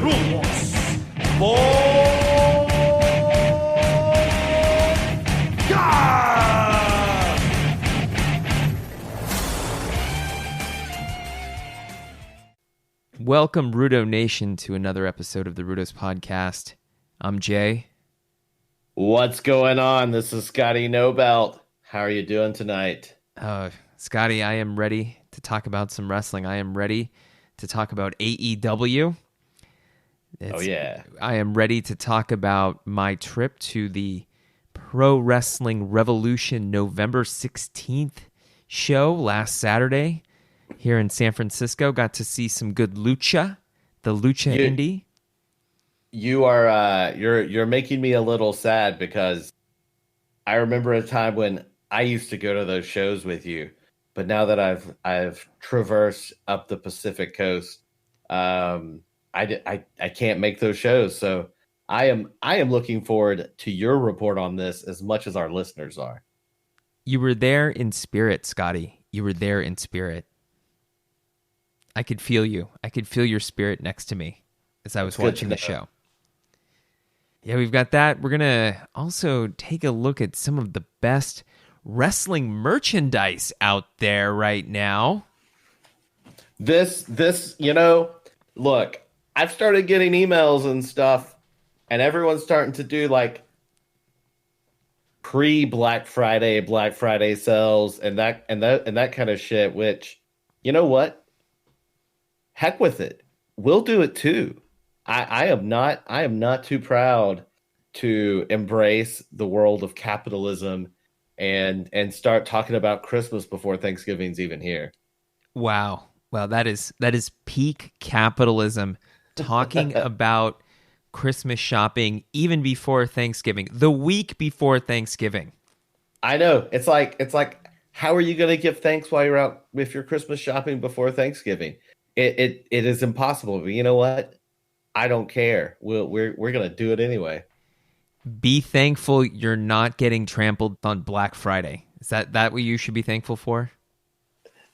Rudos Podcast. Welcome, Rudo Nation, to another episode of the Rudos Podcast. I'm Jay. What's going on? This is Scotty Nobelt. How are you doing tonight? Scotty, I am ready to talk about some wrestling. I am ready to talk about AEW. I am ready to talk about my trip to the Pro Wrestling Revolution November 16th show last Saturday here in San Francisco. Got to see some good lucha, the lucha indie. You are you're making me a little sad because I remember a time when I used to go to those shows with you, but now that I've traversed up the Pacific Coast, I can't make those shows. So I am looking forward to your report on this as much as our listeners are. You were there in spirit, Scotty. You were there in spirit. I could feel you. I could feel your spirit next to me as I was watching the show. Yeah, we've got that. We're going to also take a look at some of the best wrestling merchandise out there right now. This, look, I've started getting emails and stuff, and everyone's starting to do like pre-Black Friday sales and that kind of shit, which, you know what? Heck with it. We'll do it too. I am not too proud to embrace the world of capitalism and start talking about Christmas before Thanksgiving's even here. Wow, that is peak capitalism. Talking about Christmas shopping even before Thanksgiving, the week before Thanksgiving. I know. It's like how are you going to give thanks while you're out with your Christmas shopping before Thanksgiving? It is impossible. But you know what? I don't care. We're going to do it anyway. Be thankful you're not getting trampled on Black Friday. Is that what you should be thankful for?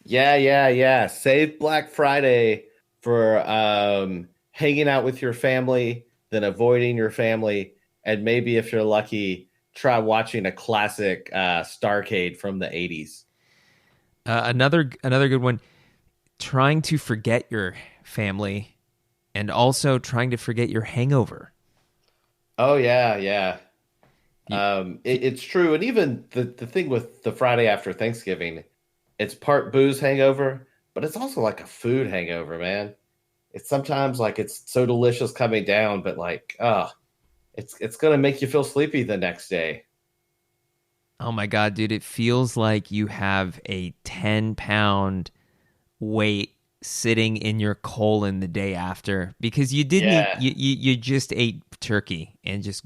Yeah. Save Black Friday for hanging out with your family, then avoiding your family, and maybe if you're lucky, try watching a classic Starcade from the 80s. Another good one, trying to forget your family and also trying to forget your hangover. Oh, yeah. It's true. And even the thing with the Friday after Thanksgiving, it's part booze hangover, but it's also like a food hangover, man. It's sometimes like it's so delicious coming down, but like, it's going to make you feel sleepy the next day. Oh my God, dude. It feels like you have a 10-pound weight sitting in your colon the day after because you didn't eat, you just ate turkey and just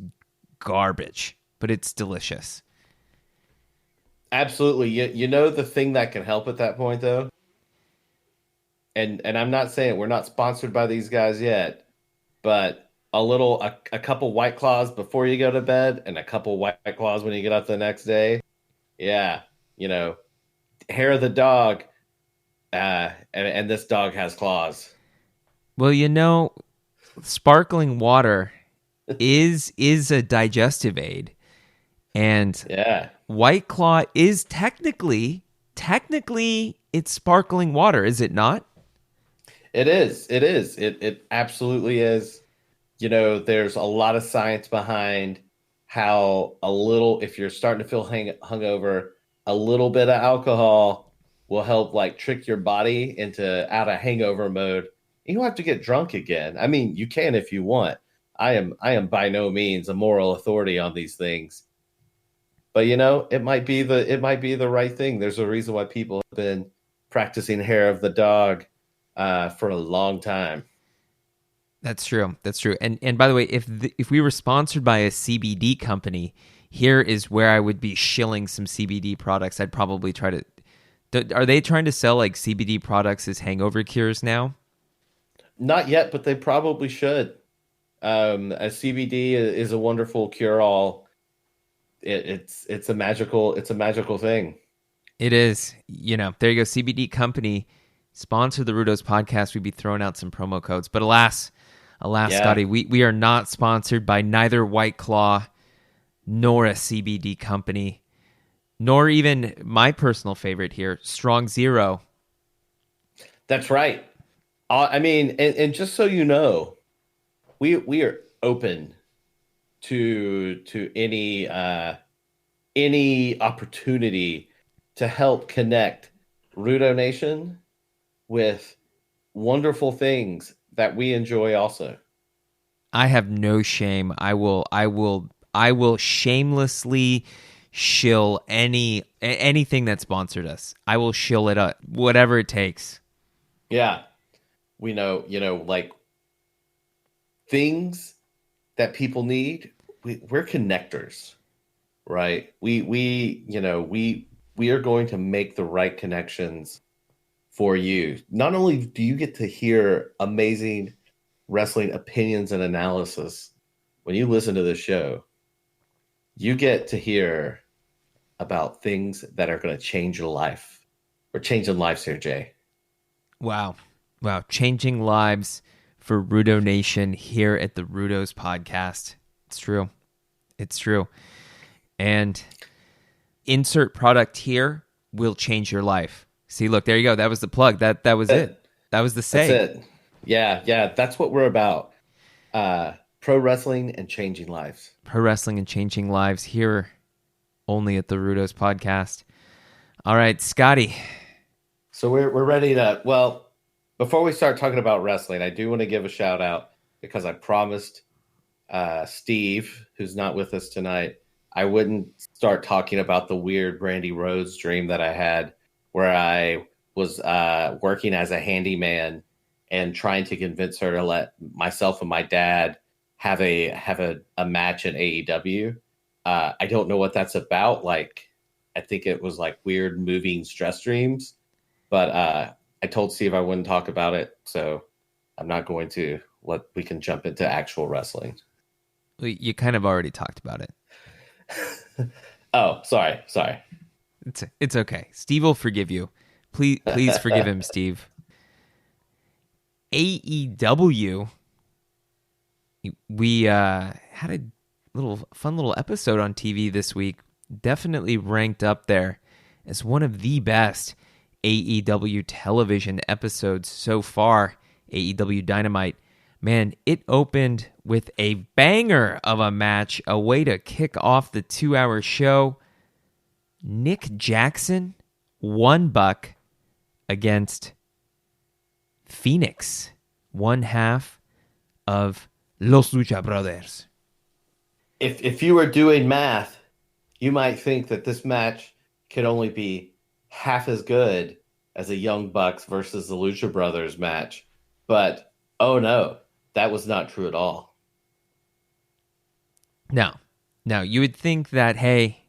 garbage, but it's delicious. Absolutely. You know the thing that can help at that point though, and I'm not saying we're not sponsored by these guys yet, but a couple White Claws before you go to bed and a couple White Claws when you get up the next day. Yeah, hair of the dog. And this dog has claws. Well, sparkling water is a digestive aid, and White Claw is technically it's sparkling water, is it not? It is. It absolutely is. There's a lot of science behind how if you're starting to feel hungover, a little bit of alcohol will help like trick your body out of hangover mode. You don't have to get drunk again. I mean, you can if you want. I am by no means a moral authority on these things. But it might be the right thing. There's a reason why people have been practicing hair of the dog for a long time. That's true. And by the way, if we were sponsored by a CBD company, here is where I would be shilling some CBD products. I'd probably try to. Are they trying to sell like CBD products as hangover cures now? Not yet, but they probably should. A CBD is a wonderful cure-all. It's a magical thing. It is. There you go. CBD company sponsor the Rudos podcast. We'd be throwing out some promo codes, but alas, Alas, Yeah. Scotty, we are not sponsored by neither White Claw nor a CBD company, nor even my personal favorite here, Strong Zero. That's right. I mean, and just so you know, we are open to any opportunity to help connect Rudo Nation with wonderful things that we enjoy also. I have no shame. I will shamelessly shill anything that sponsored us. I will shill it up, whatever it takes. Yeah. We know, like things that people need, we're connectors, right? We are going to make the right connections for you. Not only do you get to hear amazing wrestling opinions and analysis when you listen to the show, you get to hear about things that are going to change your life. We're changing lives here, Jay. Wow. Changing lives for Rudo Nation here at the Rudos podcast. It's true. And insert product here will change your life. See, look, there you go. That was the plug. That was it. That was the say. That's it. Yeah. That's what we're about. Pro wrestling and changing lives. Pro wrestling and changing lives here only at the Rudos podcast. All right, Scotty. So we're ready to, well, before we start talking about wrestling, I do want to give a shout out because I promised Steve, who's not with us tonight, I wouldn't start talking about the weird Brandy Rhodes dream that I had where I was working as a handyman and trying to convince her to let myself and my dad have a match in AEW. I don't know what that's about. Like, I think it was like weird moving stress dreams, but I told Steve I wouldn't talk about it, so I'm not going to. We can jump into actual wrestling. You kind of already talked about it. Oh, sorry. It's okay. Steve will forgive you. Please forgive him, Steve. AEW. We had a fun little episode on TV this week. Definitely ranked up there as one of the best AEW television episodes so far. AEW Dynamite. Man, it opened with a banger of a match, a way to kick off the 2-hour show. Nick Jackson, $1 against Phoenix, one half of Los Lucha Brothers. If you were doing math, you might think that this match could only be half as good as a Young Bucks versus the Lucha Brothers match. But, oh no, that was not true at all. No, you would think that, hey,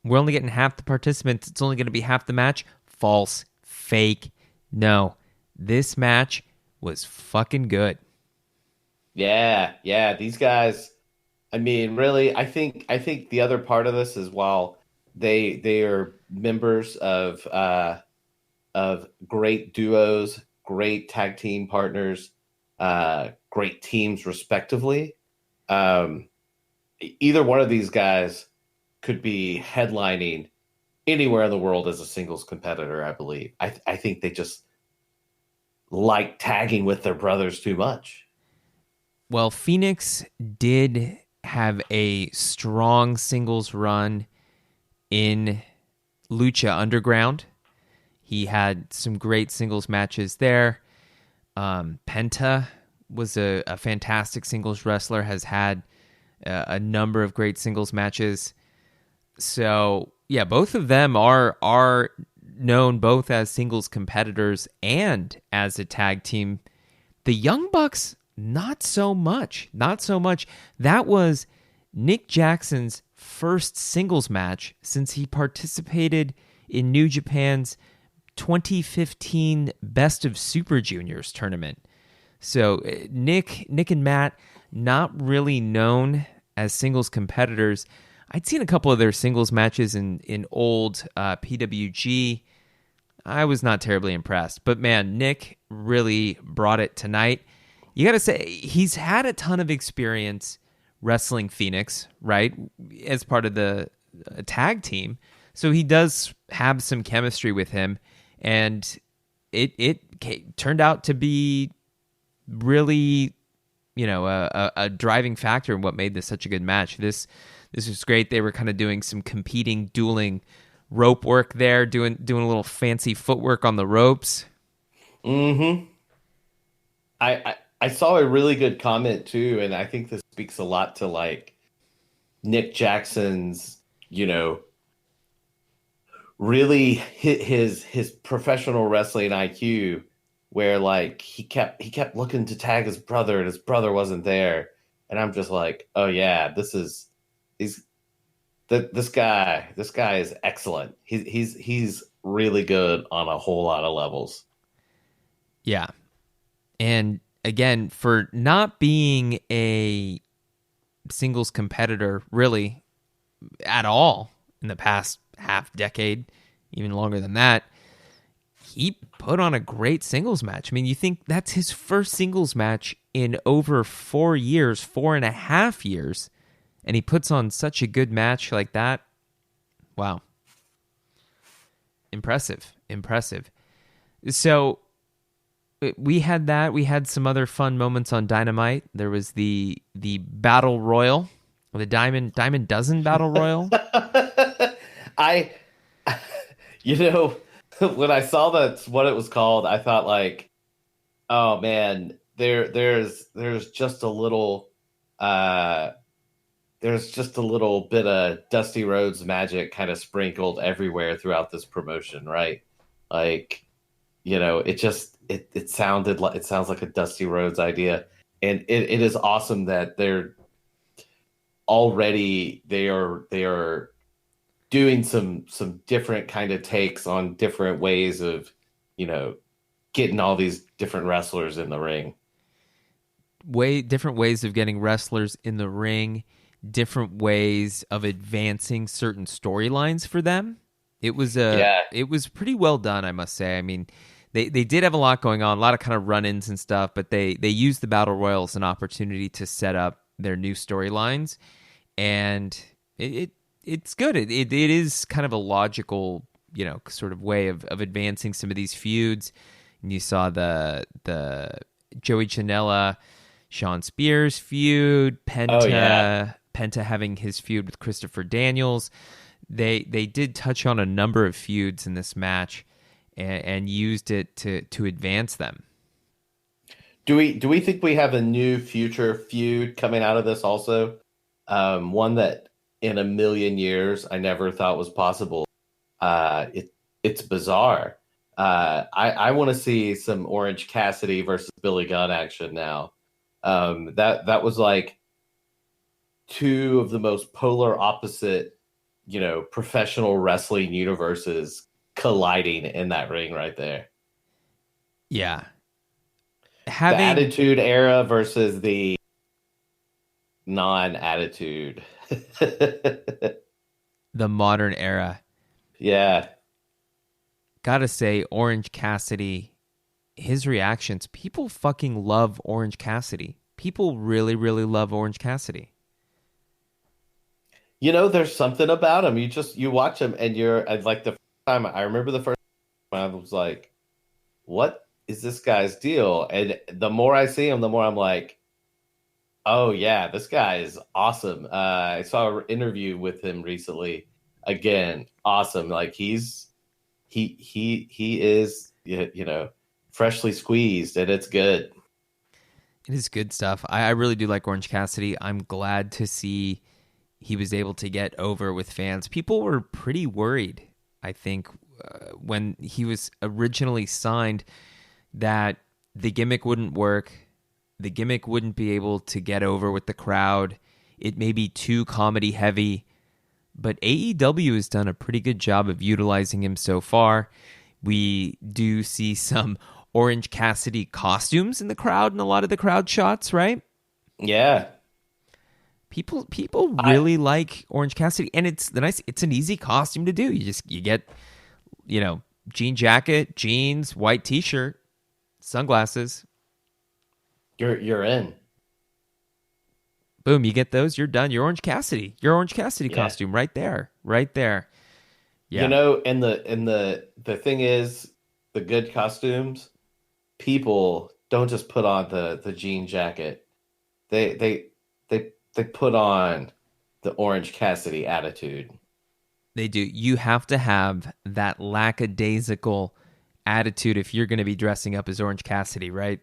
we're only getting half the participants. It's only going to be half the match. False. Fake. No, this match was fucking good. Yeah. These guys, I mean, really, I think the other part of this is while they are members of great duos, great tag team partners, great teams respectively. Either one of these guys could be headlining anywhere in the world as a singles competitor, I believe. I think they just like tagging with their brothers too much. Well, Phoenix did have a strong singles run in Lucha Underground. He had some great singles matches there. Penta was a fantastic singles wrestler, has had a number of great singles matches. So, yeah, both of them are known both as singles competitors and as a tag team. The Young Bucks, not so much. That was Nick Jackson's first singles match since he participated in New Japan's 2015 Best of Super Juniors tournament. So Nick and Matt, not really known as singles competitors. I'd seen a couple of their singles matches in old PWG. I was not terribly impressed. But man, Nick really brought it tonight. You got to say, he's had a ton of experience wrestling Phoenix, right? As part of the tag team. So he does have some chemistry with him. And it turned out to be really, a driving factor in what made this such a good match. This was great. They were kind of doing some competing, dueling rope work there, doing a little fancy footwork on the ropes. Mm-hmm. I saw a really good comment too, and I think this speaks a lot to like Nick Jackson's, really hit his professional wrestling IQ, where like he kept looking to tag his brother, and his brother wasn't there, and I'm just like, oh yeah, this guy is excellent. He's really good on a whole lot of levels. Yeah. And again, for not being a singles competitor really at all in the past half decade, even longer than that, he put on a great singles match. I mean, you think that's his first singles match in over 4 years, 4.5 years, and he puts on such a good match like that. Wow. Impressive. So we had that. We had some other fun moments on Dynamite. There was the Battle Royal, the Diamond Dozen Battle Royal. When I saw that's what it was called, I thought like, oh man, there's just a little bit of Dusty Rhodes magic kind of sprinkled everywhere throughout this promotion, right? Like, it sounds like a Dusty Rhodes idea, and it is awesome that they are doing some different kind of takes on different ways of, getting all these different wrestlers in the ring. Different ways of getting wrestlers in the ring, different ways of advancing certain storylines for them. It was pretty well done, I must say. I mean, they did have a lot going on, a lot of kind of run-ins and stuff, but they used the Battle Royal as an opportunity to set up their new storylines, and it's good. It is kind of a logical, sort of way of advancing some of these feuds. And you saw the Joey Janela, Sean Spears feud, Penta having his feud with Christopher Daniels. They did touch on a number of feuds in this match and used it to advance them. Do we think we have a new future feud coming out of this also? One that in a million years I never thought was possible. It's bizarre. I want to see some Orange Cassidy versus Billy Gunn action now. That was like two of the most polar opposite, professional wrestling universes colliding in that ring right there. Yeah. The Attitude Era versus the non-Attitude. The modern era. Yeah. Gotta say, Orange Cassidy, his reactions, people fucking love Orange Cassidy. People really, really love Orange Cassidy. There's something about him. You watch him and like the first time, I remember the first time I was like, what is this guy's deal? And the more I see him, the more I'm like, oh yeah, this guy is awesome. I saw an interview with him recently. Again, awesome. Like he is, freshly squeezed, and it's good. It is good stuff. I really do like Orange Cassidy. I'm glad to see he was able to get over with fans. People were pretty worried, I think, when he was originally signed, that the gimmick wouldn't work. The gimmick wouldn't be able to get over with the crowd. It may be too comedy heavy, but AEW has done a pretty good job of utilizing him so far. We do see some Orange Cassidy costumes in the crowd in a lot of the crowd shots, right? Yeah. People really like Orange Cassidy, and it's an easy costume to do. You get, jean jacket, jeans, white t-shirt, sunglasses. You're in. Boom, you get those, you're done. You're Orange Cassidy. Your Orange Cassidy Yeah. costume right there. Right there. You Yeah. know, and the thing is, the good costumes, people don't just put on the jean jacket. They put on the Orange Cassidy attitude. They do. You have to have that lackadaisical attitude if you're going to be dressing up as Orange Cassidy, right?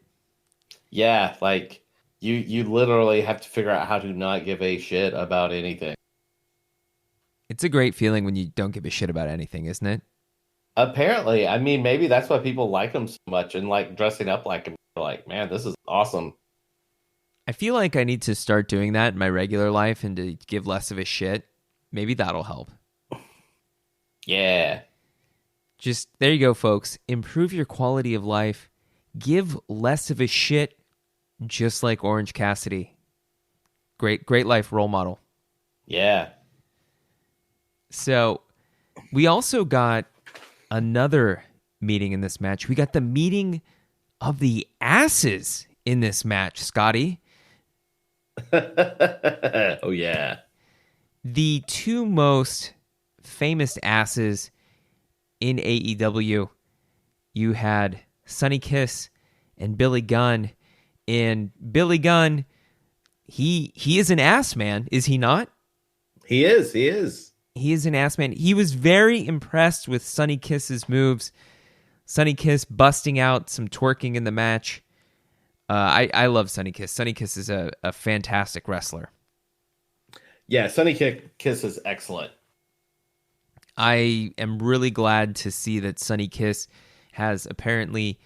Yeah, like you literally have to figure out how to not give a shit about anything. It's a great feeling when you don't give a shit about anything, isn't it? Apparently, I mean, maybe that's why people like him so much and like dressing up like him. They're like, man, this is awesome. I feel like I need to start doing that in my regular life and to give less of a shit. Maybe that'll help. Yeah. Just there you go, folks. Improve your quality of life. Give less of a shit, just like Orange Cassidy. Great life role model. Yeah. So we also got another meeting in this match. We got the meeting of the asses in this match, Scotty. Oh yeah. The two most famous asses in AEW. You had Sonny Kiss and Billy Gunn. And Billy Gunn, he is an ass man, is he not? He is. He is. He is an ass man. He was very impressed with Sonny Kiss's moves. Sonny Kiss busting out some twerking in the match. I love Sonny Kiss. Sonny Kiss is a fantastic wrestler. Yeah, Kiss is excellent. I am really glad to see that Sonny Kiss has apparently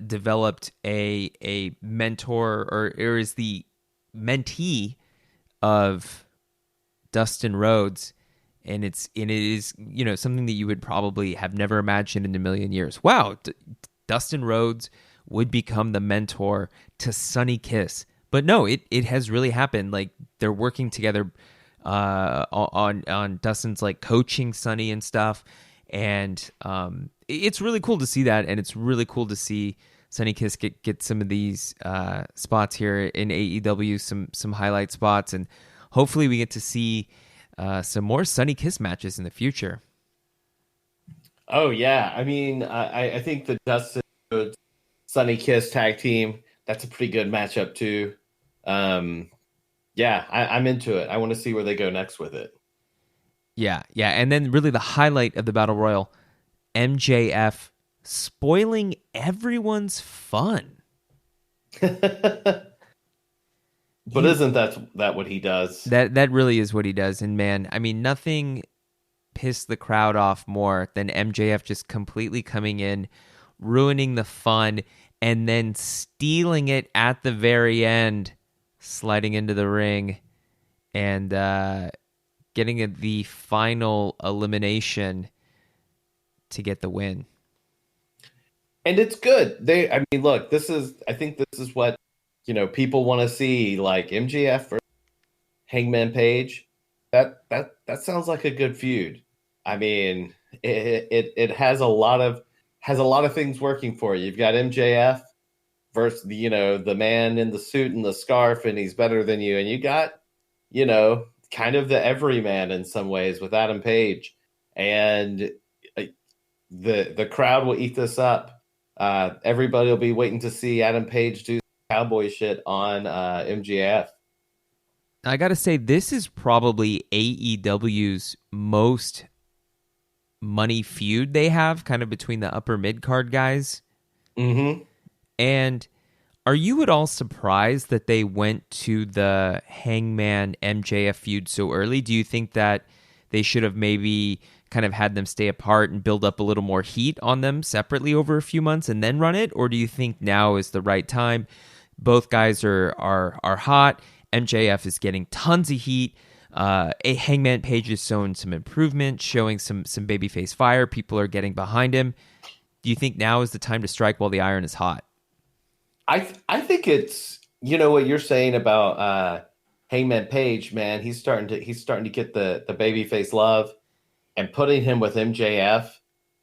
developed a mentor or is the mentee of Dustin Rhodes, and it is something that you would probably have never imagined in a million years. Wow, Dustin Rhodes would become the mentor to Sonny Kiss, but no, it has really happened. Like they're working together on Dustin's like coaching Sonny and stuff, and it's really cool to see that, and it's really cool to see Sonny Kiss get some of these spots here in AEW, some highlight spots, and hopefully we get to see some more Sonny Kiss matches in the future. Oh yeah, I mean, I think the Dustin Rhodes Sonny Kiss tag team, that's a pretty good matchup too. Yeah, I'm into it. I want to see where they go next with it. Yeah, and then really the highlight of the Battle Royal, MJF spoiling everyone's fun. But isn't that what he does? That really is what he does. And man, I mean, nothing pissed the crowd off more than MJF just completely coming in, ruining the fun, and then stealing it at the very end, sliding into the ring, and getting the final elimination to get the win. And it's good. I mean, look, I think this is what, people want to see, like MJF versus Hangman Page. That sounds like a good feud. I mean, it has a lot of things working for you. You've got MJF versus the man in the suit and the scarf, and he's better than you. And you got, kind of the everyman in some ways with Adam Page, and the crowd will eat this up. Everybody will be waiting to see Adam Page do cowboy shit on MJF. I got to say, this is probably AEW's most money feud they have, kind of between the upper mid card guys. Mm-hmm. And are you at all surprised that they went to the Hangman MJF feud so early? Do you think that they should have maybe kind of had them stay apart and build up a little more heat on them separately over a few months and then run it? Or do you think now is the right time? Both guys are hot. MJF is getting tons of heat. Hangman Page is showing some improvement, showing some babyface fire. People are getting behind him. Do you think now is the time to strike while the iron is hot? I think it's what you're saying about Hangman Page, man. He's starting to get the babyface love, and putting him with MJF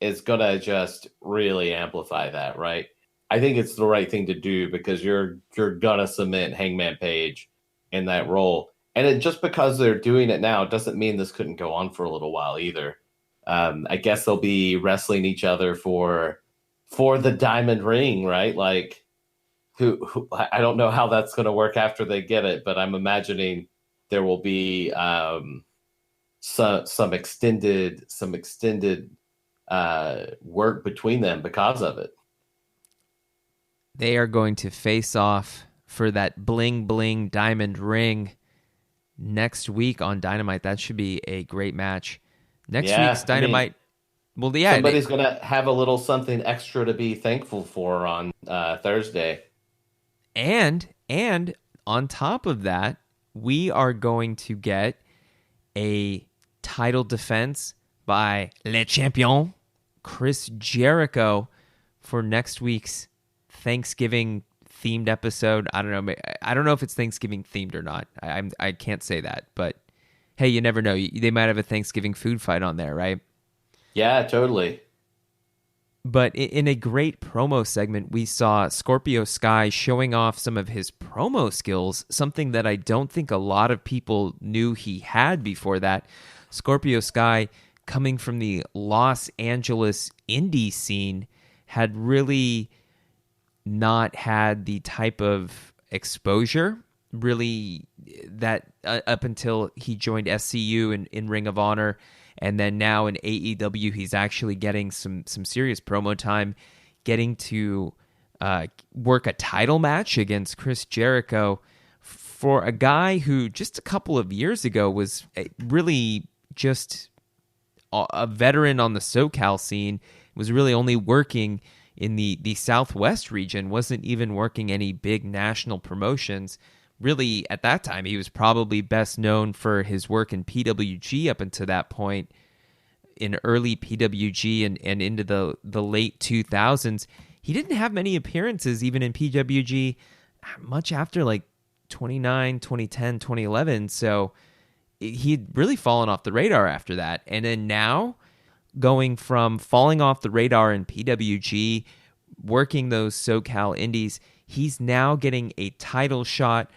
is gonna just really amplify that, right? I think it's the right thing to do because you're gonna cement Hangman Page in that role. And just because they're doing it now doesn't mean this couldn't go on for a little while either. I guess they'll be wrestling each other for the diamond ring, right? Like who I don't know how that's going to work after they get it, but I'm imagining there will be some extended work between them because of it. They are going to face off for that bling bling diamond ring next week on Dynamite. That should be a great match. Next week's Dynamite. Well, yeah, somebody's going to have a little something extra to be thankful for on Thursday. And on top of that, we are going to get a title defense by Le Champion, Chris Jericho, for next week's Thanksgiving themed episode. I don't know if it's Thanksgiving themed or not. I can't say that, but hey, you never know. They might have a Thanksgiving food fight on there, right? Yeah, totally. But in a great promo segment, we saw Scorpio Sky showing off some of his promo skills, something that I don't think a lot of people knew he had before that. Scorpio Sky, coming from the Los Angeles indie scene, had really not had the type of exposure, really, that up until he joined SCU in Ring of Honor. And then now in AEW, he's actually getting some serious promo time, getting to work a title match against Chris Jericho for a guy who just a couple of years ago was really just a veteran on the SoCal scene, was really only working in the Southwest region, wasn't even working any big national promotions. Really, at that time, he was probably best known for his work in PWG up until that point, in early PWG and into the late 2000s. He didn't have many appearances even in PWG much after like 2010, 2011. So he'd really fallen off the radar after that. And then now, going from falling off the radar in PWG, working those SoCal indies, he's now getting a title shot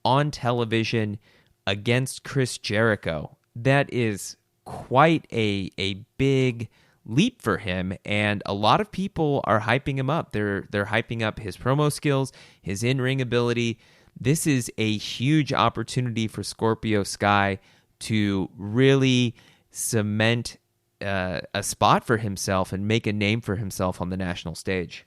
on television against Chris Jericho. That is quite a big leap for him, and a lot of people are hyping him up. They're hyping up his promo skills, his in-ring ability. This is a huge opportunity for Scorpio Sky to really cement a spot for himself and make a name for himself on the national stage.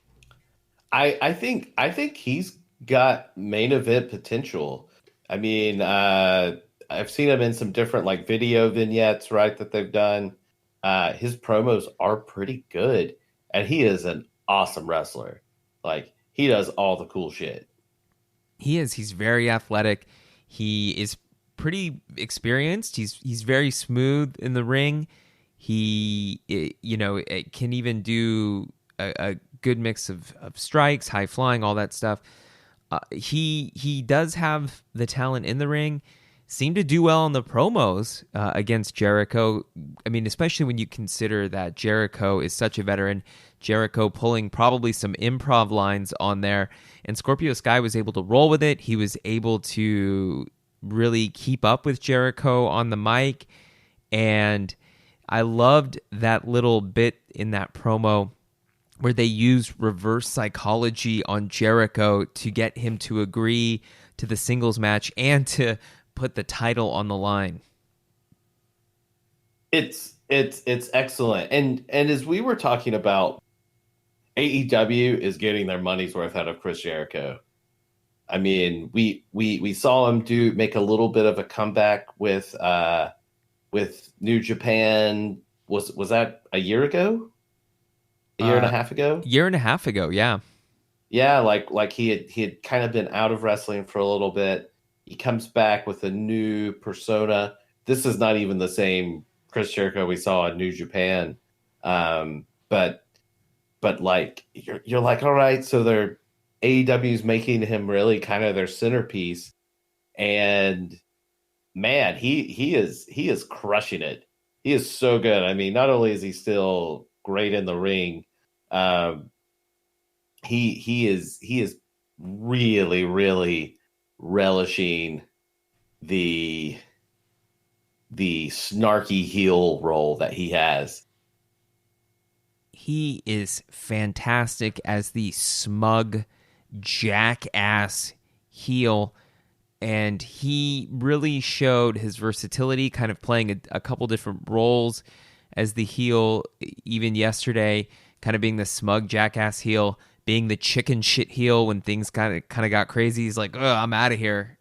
I think he's got main event potential. I mean, I've seen him in some different like video vignettes, right, that they've done. His promos are pretty good, and he is an awesome wrestler. Like, he does all the cool shit. He is. He's very athletic. He is pretty experienced. He's very smooth in the ring. He, can even do a good mix of strikes, high flying, all that stuff. He does have the talent in the ring. Seemed to do well on the promos against Jericho. I mean, especially when you consider that Jericho is such a veteran. Jericho pulling probably some improv lines on there, and Scorpio Sky was able to roll with it. He was able to really keep up with Jericho on the mic, and I loved that little bit in that promo where they used reverse psychology on Jericho to get him to agree to the singles match and to put the title on the line. It's excellent. And as we were talking about, AEW is getting their money's worth out of Chris Jericho. I mean, we saw him make a little bit of a comeback with New Japan. Was that a year ago? A year and a half ago? Year and a half ago, yeah. Yeah, like he had kind of been out of wrestling for a little bit. He comes back with a new persona. This is not even the same Chris Jericho we saw in New Japan. But like you're like, all right, so they're AEW's making him really kind of their centerpiece. And man, he is crushing it. He is so good. I mean, not only is he still great in the ring, he is really, really relishing the snarky heel role that he has. He is fantastic as the smug jackass heel, and he really showed his versatility, kind of playing a couple different roles as the heel, even yesterday, kind of being the smug jackass heel, being the chicken shit heel when things kind of got crazy. He's like, "Oh, I'm out of here."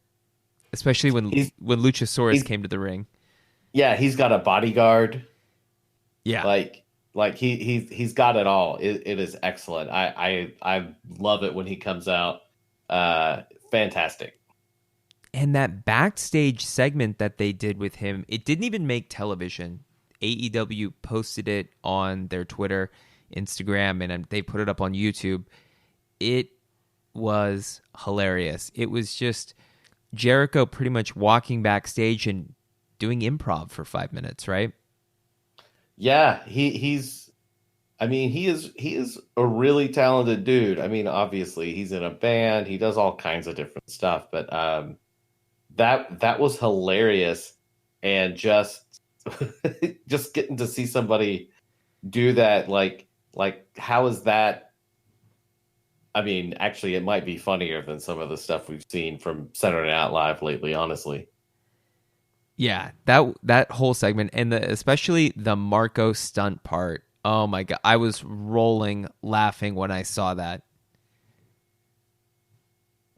Especially when Luchasaurus He's came to the ring. yeah, he's got a bodyguard. Yeah. Like he's got it all. It is excellent. I love it when he comes out. Fantastic. And that backstage segment that they did with him, it didn't even make television. AEW posted it on their Twitter, Instagram, and they put it up on YouTube. It was hilarious. It was just Jericho pretty much walking backstage and doing improv for 5 minutes, right? Yeah, he's I mean, he is a really talented dude. I mean, obviously he's in a band, he does all kinds of different stuff, but that was hilarious, and just just getting to see somebody do that, like how is that? I mean, actually, it might be funnier than some of the stuff we've seen from Saturday Night Live lately, honestly. Yeah, that whole segment, and especially the Marco stunt part. Oh my god, I was rolling laughing when I saw that.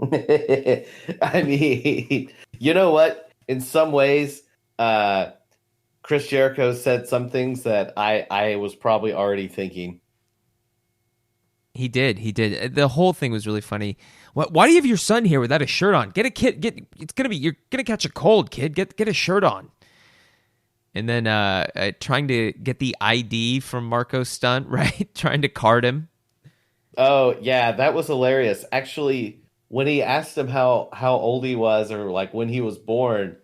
I mean, you know what? In some ways, Chris Jericho said some things that I was probably already thinking. He did. He did. The whole thing was really funny. Why do you have your son here without a shirt on? Get a kid. You're gonna catch a cold, kid. Get a shirt on. And then trying to get the ID from Marco Stunt, right? Trying to card him. Oh yeah, that was hilarious. Actually, when he asked him how old he was, or like when he was born,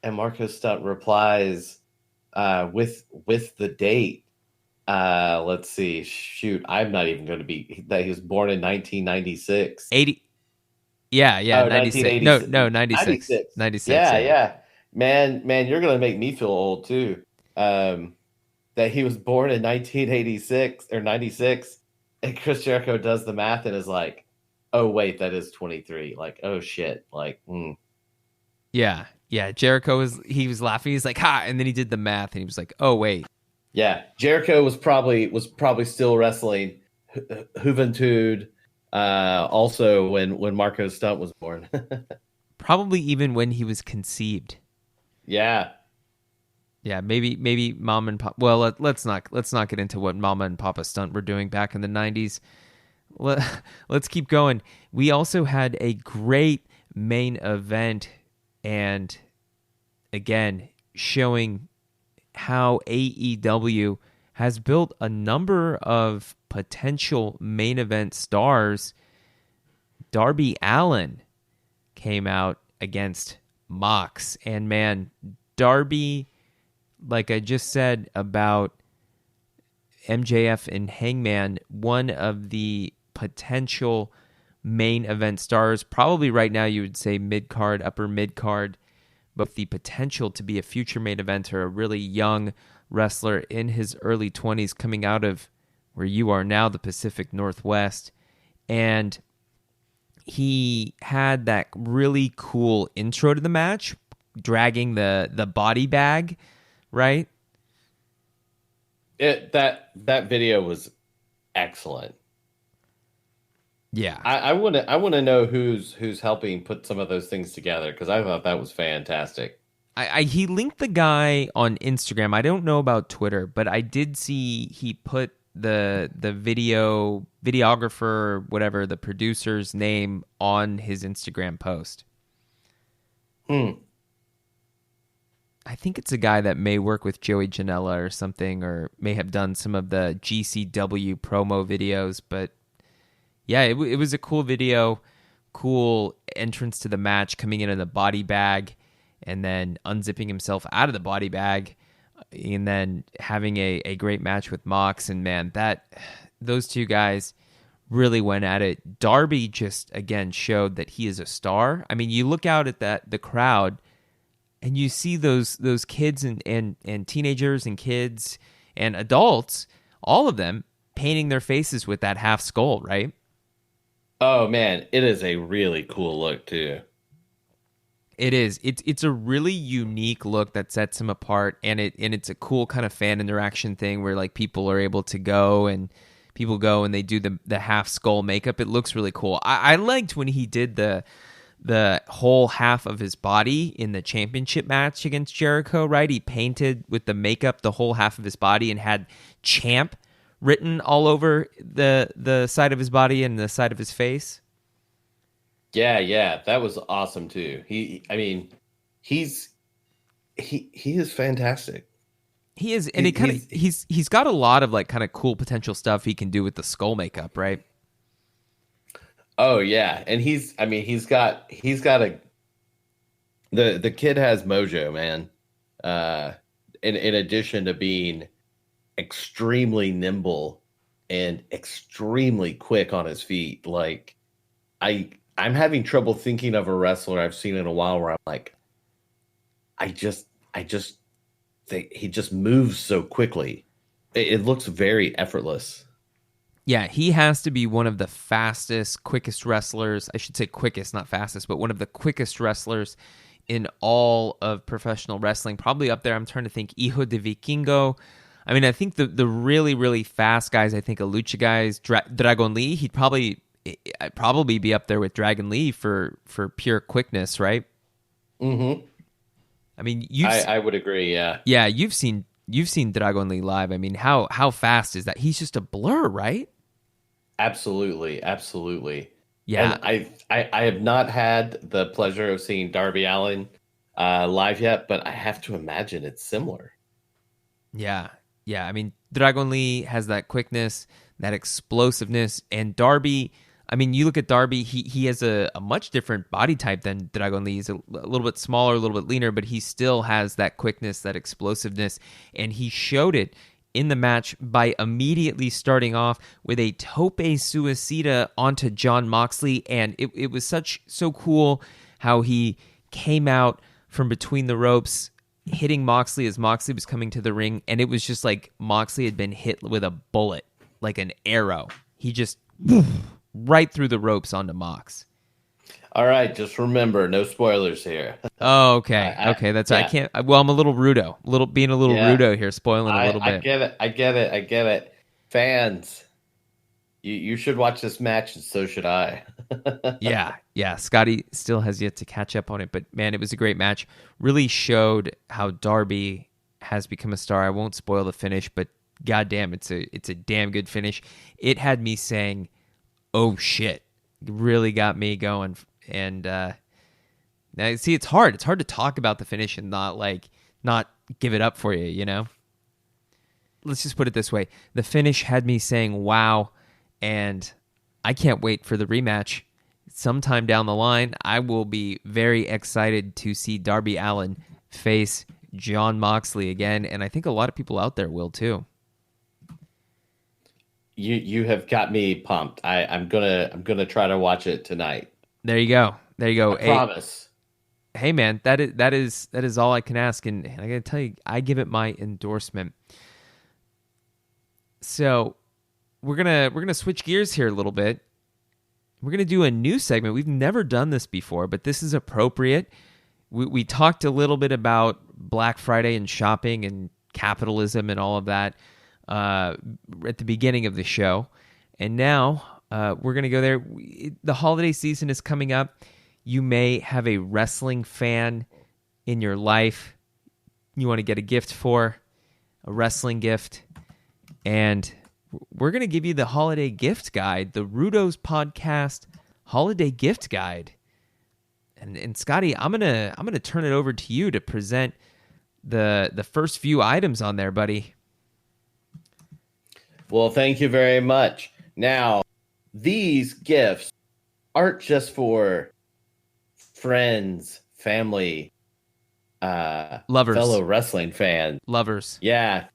and Marco Stunt replies with the date. Let's see. Shoot, I'm not even going to be that he was born in 1996. 80. Yeah, Oh, 96. 1986. No, 96. 96. 96, Yeah, yeah. yeah. Man, you're going to make me feel old too. That he was born in 1986 or 96, and Chris Jericho does the math and is like, "Oh wait, that is 23." Like, "Oh shit." Like, Yeah. Jericho he was laughing. He's like, "Ha!" And then he did the math, and he was like, "Oh wait." Yeah, Jericho was probably still wrestling Juventud, also when Marco Stunt was born. Probably even when he was conceived. Yeah. Yeah, maybe Mom and Pop. Well, let's not get into what Mama and Papa Stunt were doing back in the 90s. Let's keep going. We also had a great main event, and again showing how AEW has built a number of potential main event stars. Darby Allin came out against Mox, and man, Darby, like I just said about MJF and Hangman, one of the potential main event stars, probably right now you would say mid-card, upper mid-card, but the potential to be a future main eventer, a really young wrestler in his early 20s coming out of where you are now, the Pacific Northwest. And he had that really cool intro to the match, dragging the body bag, right? That video was excellent. Yeah. I want to know who's helping put some of those things together, because I thought that was fantastic. He linked the guy on Instagram. I don't know about Twitter, but I did see he put the videographer, whatever, the producer's name on his Instagram post. I think it's a guy that may work with Joey Janela or something, or may have done some of the GCW promo videos, but yeah, it was a cool video, cool entrance to the match, coming in the body bag and then unzipping himself out of the body bag and then having a great match with Mox. And man, those two guys really went at it. Darby just again showed that he is a star. I mean, you look out at the crowd and you see those kids and teenagers and kids and adults, all of them painting their faces with that half skull, right? Oh man, it is a really cool look too. It is. It's a really unique look that sets him apart, and it's a cool kind of fan interaction thing where like people are able to go and people go and they do the half skull makeup. It looks really cool. I liked when he did the whole half of his body in the championship match against Jericho, right? He painted with the makeup the whole half of his body and had champ written all over the side of his body and the side of his face. Yeah, that was awesome too. I mean, he is fantastic. He is, and he's got a lot of like kind of cool potential stuff he can do with the skull makeup, right? Oh yeah, and he's got the kid has mojo, man. In addition to being extremely nimble and extremely quick on his feet, like I'm having trouble thinking of a wrestler I've seen in a while where I'm like, I just think he just moves so quickly. It looks very effortless. Yeah, he has to be one of the fastest, quickest wrestlers. I should say quickest, not fastest, but one of the quickest wrestlers in all of professional wrestling. Probably up there. I'm trying to think. Hijo de Vikingo. I mean, I think the really, really fast guys, I think a lucha guys, Dragon Lee, I'd probably be up there with Dragon Lee for pure quickness, right? Mm-hmm. I mean, I would agree, yeah. Yeah, you've seen Dragon Lee live. I mean, how fast is that? He's just a blur, right? Absolutely. Yeah. And I have not had the pleasure of seeing Darby Allin live yet, but I have to imagine it's similar. Yeah. I mean, Dragon Lee has that quickness, that explosiveness, and Darby. I mean, you look at Darby, he has a much different body type than Dragon Lee. He's a little bit smaller, a little bit leaner, but he still has that quickness, that explosiveness, and he showed it in the match by immediately starting off with a tope suicida onto Jon Moxley, and it was so cool how he came out from between the ropes, hitting Moxley as Moxley was coming to the ring, and it was just like Moxley had been hit with a bullet, like an arrow. He just right through the ropes onto Mox. All right, just remember, no spoilers here. Oh, okay. Okay, that's right. I can't. Well, I'm a little Rudo. Being a little Rudo here, spoiling a little bit. I get it. Fans, you should watch this match, and so should I. Yeah. Scotty still has yet to catch up on it, but man, it was a great match. Really showed how Darby has become a star. I won't spoil the finish, but goddamn, it's a damn good finish. It had me saying, "Oh shit!" It really got me going. And now, see, it's hard. It's hard to talk about the finish and not give it up for you. You know. Let's just put it this way: the finish had me saying, "Wow," and I can't wait for the rematch. Sometime down the line, I will be very excited to see Darby Allin face Jon Moxley again, and I think a lot of people out there will too. You have got me pumped. I'm gonna try to watch it tonight. There you go. I promise. Hey man, that is all I can ask, and I gotta tell you, I give it my endorsement. So we're gonna switch gears here a little bit. We're gonna do a new segment. We've never done this before, but this is appropriate. We talked a little bit about Black Friday and shopping and capitalism and all of that at the beginning of the show, and now we're gonna go there. The holiday season is coming up. You may have a wrestling fan in your life you want to get a gift for, a wrestling gift, and we're going to give you the holiday gift guide, the Rudo's Podcast Holiday Gift Guide. And Scotty, I'm gonna turn it over to you to present the first few items on there, buddy. Well, thank you very much. Now, these gifts aren't just for friends, family, lovers, fellow wrestling fans, lovers. Yeah,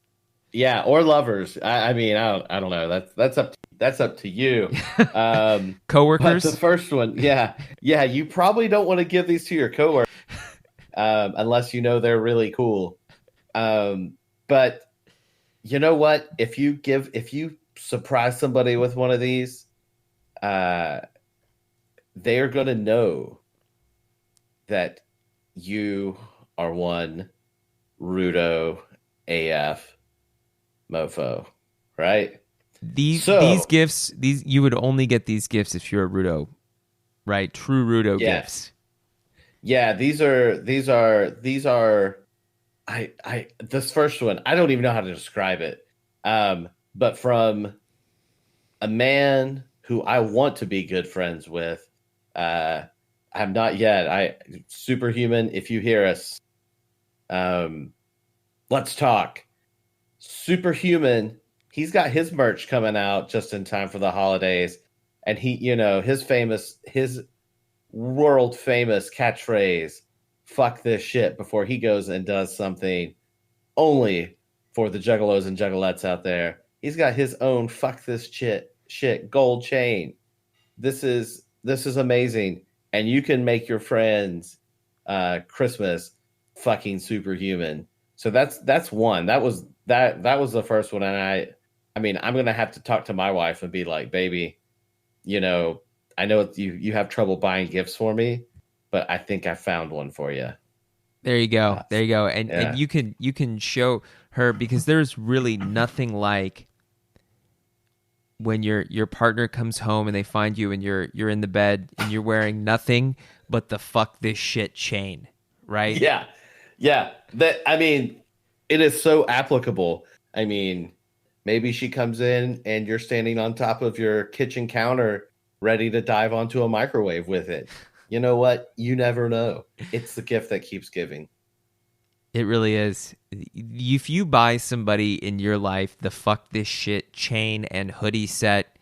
or lovers. I mean, I don't know. That's up to you. That's up to you. But the Coworkers? first one, yeah, you probably don't want to give these to your coworkers unless you know they're really cool. But you know what? If you surprise somebody with one of these, uh, they are going to know that you are one Rudo AF mofo, right? These So, gifts, these you would only get these gifts if you're a Rudo, right? True Rudo yes. gifts. Yeah, these are I this first one, I don't even know how to describe it. But from a man who I want to be good friends with, uh I'm not yet. Superhuman, if you hear us, um let's talk. Superhuman, he's got his merch coming out just in time for the holidays. And his world famous catchphrase, fuck this shit, before he goes and does something only for the juggalos and juggalettes out there. He's got his own fuck this shit gold chain. This is amazing. And you can make your friends Christmas fucking superhuman. So that's one. That was the first one. And I mean, I'm gonna have to talk to my wife and be like, baby, I know you have trouble buying gifts for me, but I think I found one for you. There you go. There you go. And Yeah. you can show her, because there's really nothing like when your partner comes home and they find you and you're in the bed and you're wearing nothing but the fuck this shit chain, right? Yeah. Yeah. I mean, it is so applicable. I mean, maybe she comes in and you're standing on top of your kitchen counter ready to dive onto a microwave with it. You know what? You never know. It's the gift that keeps giving. It really is. If you buy somebody in your life the fuck this shit chain and hoodie set,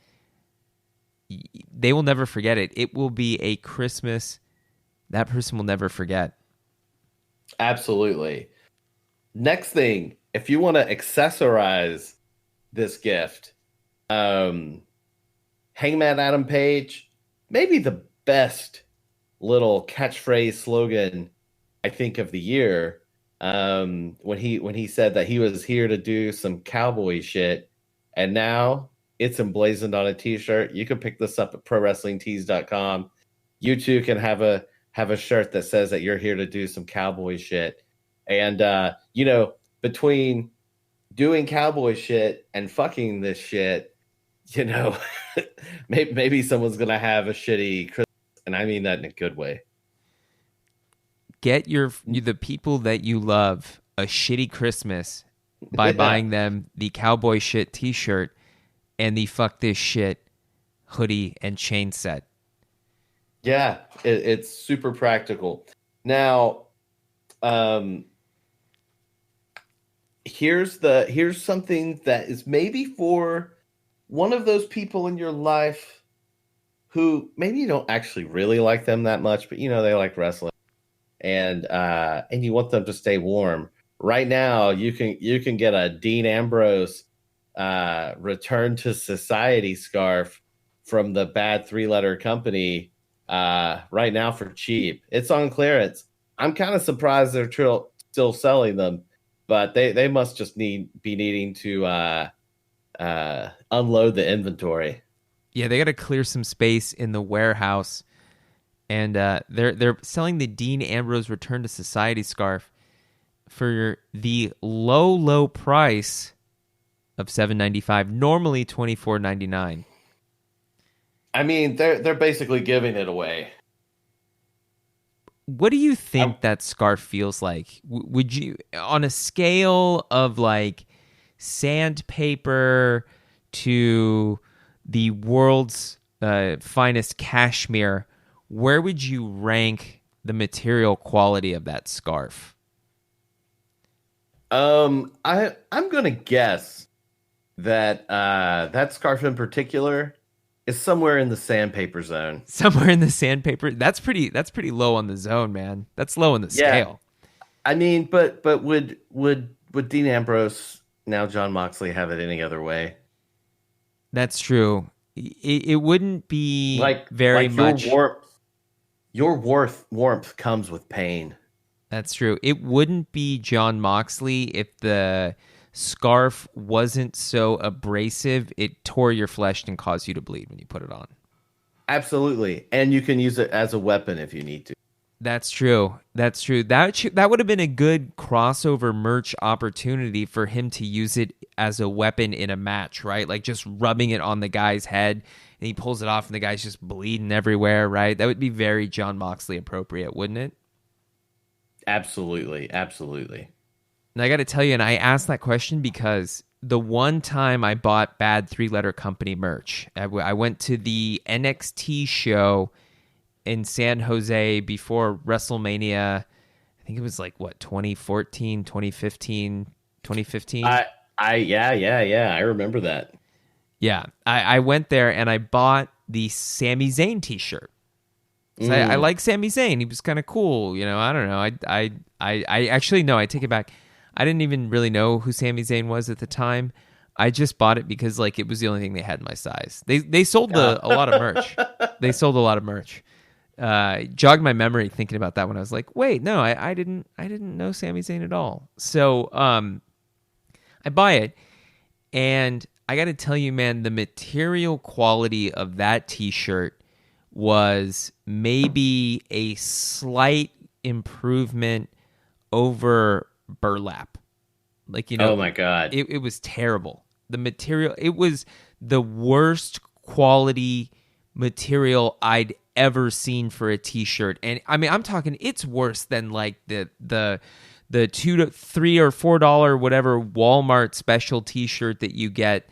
they will never forget it. It will be a Christmas that person will never forget. Absolutely. Next thing, if you want to accessorize this gift, Hangman Adam Page, maybe the best little catchphrase slogan I think of the year. When he said that he was here to do some cowboy shit, and now it's emblazoned on a t-shirt. You can pick this up at prowrestlingtees.com. You too can have a shirt that says that you're here to do some cowboy shit. And between doing cowboy shit and fucking this shit, maybe someone's gonna have a shitty Christmas, and I mean that in a good way. Get the people that you love a shitty Christmas by Yeah, buying them the Cowboy Shit T-shirt and the fuck this shit hoodie and chain set. yeah, it's super practical. Now, um, here's something that is maybe for one of those people in your life who maybe you don't actually really like them that much, but they like wrestling, and you want them to stay warm. Right now, you can get a Dean Ambrose Return to Society scarf from the bad three-letter company right now for cheap. It's on clearance. I'm kind of surprised they're still selling them, but they must just be needing to unload the inventory. Yeah, they got to clear some space in the warehouse, and they're selling the Dean Ambrose Return to Society scarf for the low price of $7.95, normally $24.99. I mean, they're basically giving it away. What do you think that scarf feels like? Would you, on a scale of like sandpaper to the world's finest cashmere, where would you rank the material quality of that scarf? I'm gonna guess that that scarf in particular is somewhere in the sandpaper zone. Somewhere in the sandpaper. That's pretty low on the zone, man. That's low on the Yeah, scale. I mean, but would Dean Ambrose, now John Moxley, have it any other way? That's true. It wouldn't be very like much. Your warmth comes with pain. That's true. It wouldn't be Jon Moxley if the scarf wasn't so abrasive. It tore your flesh and caused you to bleed when you put it on. Absolutely. And you can use it as a weapon if you need to. That's true. That's true. That would have been a good crossover merch opportunity for him to use it as a weapon in a match, right? Like just rubbing it on the guy's head and he pulls it off and the guy's just bleeding everywhere, right? That would be very Jon Moxley appropriate, wouldn't it? Absolutely. Absolutely. And I got to tell you, and I asked that question because the one time I bought bad 3-letter company merch, I went to the NXT show in San Jose before WrestleMania. I think it was like, what, 2014, 2015, 2015? Yeah. I remember that. Yeah. I went there and I bought the Sami Zayn t-shirt. So I like Sami Zayn. He was kind of cool. You know, I don't know. I actually, no, I take it back. I didn't even really know who Sami Zayn was at the time. I just bought it because like it was the only thing they had in my size. They sold a lot of merch. They sold a lot of merch. Jogged my memory thinking about that when I was like, wait, no, I didn't know Sami Zayn at all. So I buy it, and I got to tell you, man, the material quality of that t-shirt was maybe a slight improvement over burlap. Like, you know, oh my God, it was terrible. The material, it was the worst quality material I'd ever seen for a t-shirt. And I mean, I'm talking, it's worse than like the $2 to $3 or $4 whatever Walmart special t-shirt that you get.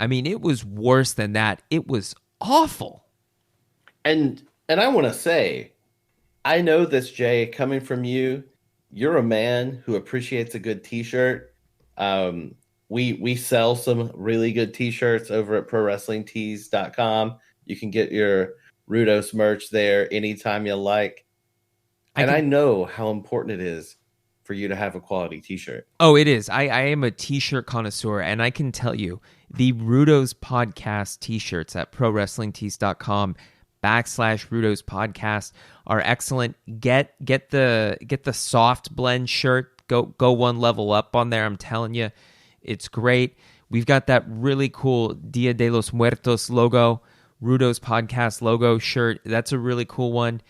I mean, it was worse than that. It was awful. And I want to say, I know this, Jay, coming from you. You're a man who appreciates a good t-shirt. We sell some really good t-shirts over at ProWrestlingTees.com. You can get your Rudo's merch there anytime you like. I know how important it is for you to have a quality t-shirt. Oh, it is. I am a t-shirt connoisseur, and I can tell you the Rudo's podcast t-shirts at ProWrestlingTees.com/Rudo's podcast are excellent. Get the soft blend shirt. Go one level up on there. I'm telling you, it's great. We've got that really cool Dia de los Muertos logo, Rudo's podcast logo shirt. That's a really cool one.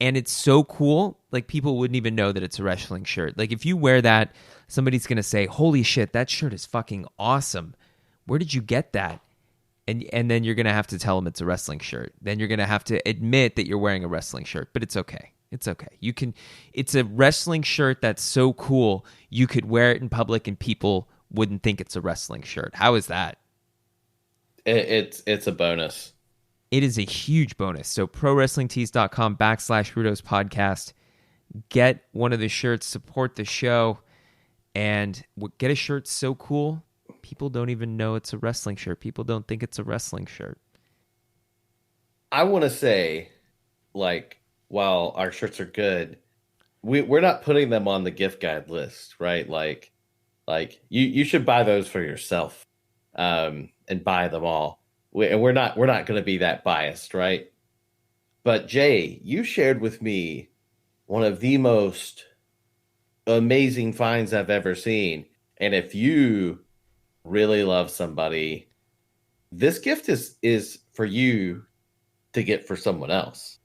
And it's so cool, like people wouldn't even know that it's a wrestling shirt. Like if you wear that, somebody's going to say, holy shit, that shirt is fucking awesome. Where did you get that? And then you're going to have to tell them it's a wrestling shirt. Then you're going to have to admit that you're wearing a wrestling shirt, but it's okay. It's okay. It's a wrestling shirt that's so cool, you could wear it in public and people wouldn't think it's a wrestling shirt. How is that? It's a bonus. It is a huge bonus. So ProWrestlingTees.com/Rudo's podcast. Get one of the shirts, support the show, and get a shirt so cool, people don't even know it's a wrestling shirt. People don't think it's a wrestling shirt. I want to say, like, while our shirts are good, we're not putting them on the gift guide list, right? Like you should buy those for yourself, and buy them all. And we're not going to be that biased, right? But Jay, you shared with me one of the most amazing finds I've ever seen. And if you really love somebody, this gift is for you to get for someone else.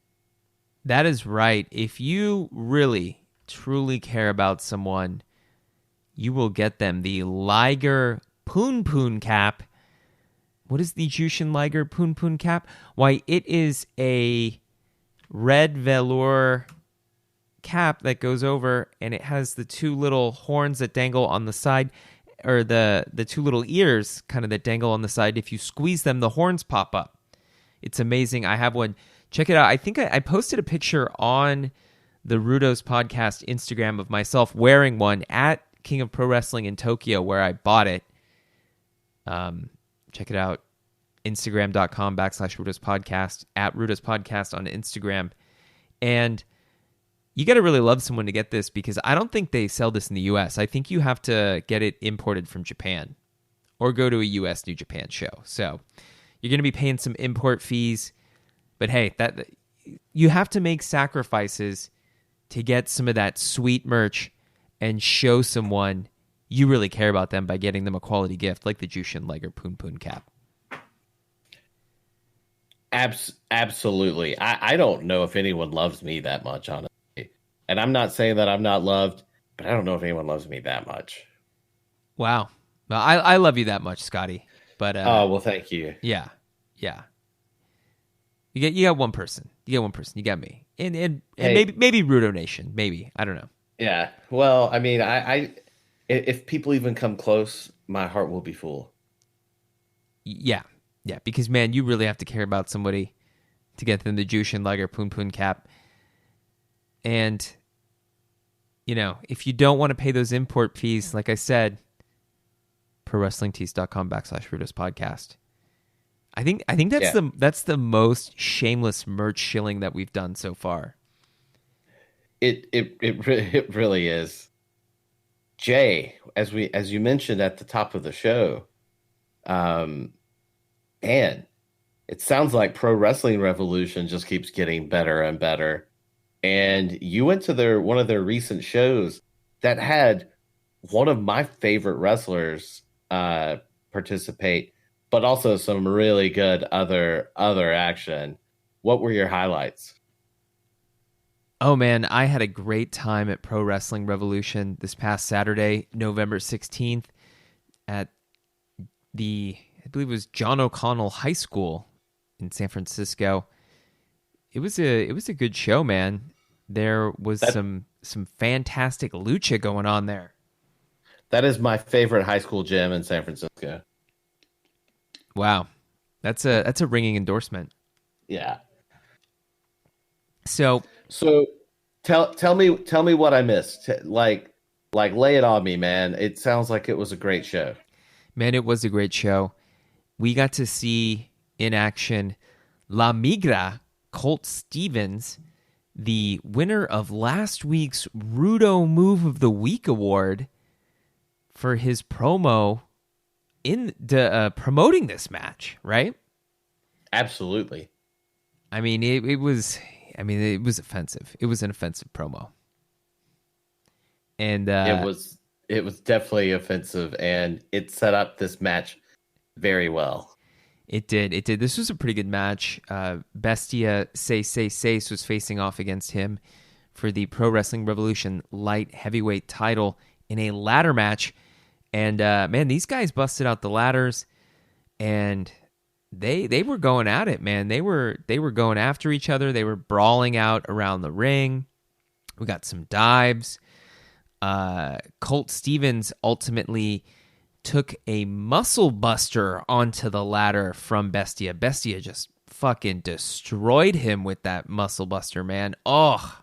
That is right. If you really, truly care about someone, you will get them the Liger Punpun cap. What is the Jushin Liger Punpun cap? Why, it is a red velour cap that goes over, and it has the two little horns that dangle on the side, or the two little ears kind of that dangle on the side. If you squeeze them, the horns pop up. It's amazing. I have one. Check it out. I think I posted a picture on the Rudo's podcast Instagram of myself wearing one at King of Pro Wrestling in Tokyo, where I bought it. Check it out. Instagram.com/Rudo's podcast, at Rudo's podcast on Instagram. And you got to really love someone to get this, because I don't think they sell this in the US. I think you have to get it imported from Japan or go to a US New Japan show. So You're going to be paying some import fees, but hey, that you have to make sacrifices to get some of that sweet merch and show someone you really care about them by getting them a quality gift like the Jushin Liger Punpun cap. Absolutely. I don't know if anyone loves me that much, honestly. And I'm not saying that I'm not loved, but I don't know if anyone loves me that much. Wow. Well, I love you that much, Scotty. But oh, well, thank you. Yeah. You got one person. You got me. And hey, maybe Rudo Nation. Maybe. I don't know. Yeah. Well, I mean, I if people even come close, my heart will be full. Yeah. Yeah, because, man, you really have to care about somebody to get them the Jushin Liger Punpun cap. And, if you don't want to pay those import fees, like I said, ProWrestlingTees.com/Rudo's podcast. I think that's the most shameless merch shilling that we've done so far. It really is. Jay, as you mentioned at the top of the show, man, it sounds like Pro Wrestling Revolution just keeps getting better and better. And you went to one of their recent shows that had one of my favorite wrestlers participate, but also some really good other action. What were your highlights? Oh, man, I had a great time at Pro Wrestling Revolution this past Saturday, November 16th, at I believe it was John O'Connell High School in San Francisco. It was a good show, man. There was some fantastic lucha going on there. That is my favorite high school gym in San Francisco. Wow. That's a ringing endorsement. Yeah. So tell me what I missed. Like lay it on me, man. It sounds like it was a great show. Man, it was a great show. We got to see in action La Migra, Colt Stevens, the winner of last week's Rudo Move of the Week award for his promo in promoting this match, right? Absolutely. I mean, it was offensive. It was an offensive promo. And it was definitely offensive, and it set up this match very well. It did. This was a pretty good match. Bestia Seis was facing off against him for the Pro Wrestling Revolution light heavyweight title in a ladder match. And man, these guys busted out the ladders, and they were going at it, man. They were going after each other. They were brawling out around the ring. We got some dives. Colt Stevens ultimately took a muscle buster onto the ladder from Bestia. Bestia just fucking destroyed him with that muscle buster, man. Oh,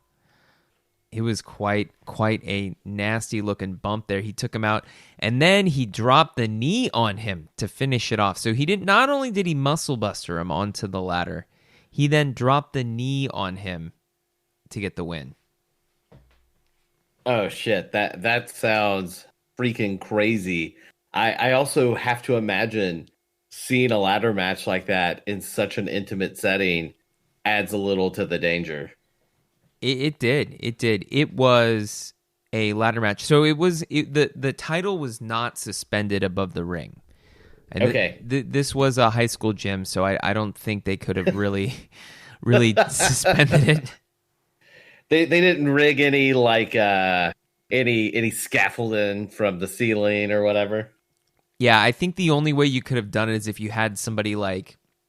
it was quite a nasty looking bump there. He took him out, and then he dropped the knee on him to finish it off. So not only did he muscle buster him onto the ladder, he then dropped the knee on him to get the win. Oh shit, that sounds freaking crazy. I also have to imagine seeing a ladder match like that in such an intimate setting adds a little to the danger. It did. It was a ladder match. So the title was not suspended above the ring. And okay. This was a high school gym, so I don't think they could have really suspended it. They didn't rig any any scaffolding from the ceiling or whatever. Yeah, I think the only way you could have done it is if you had somebody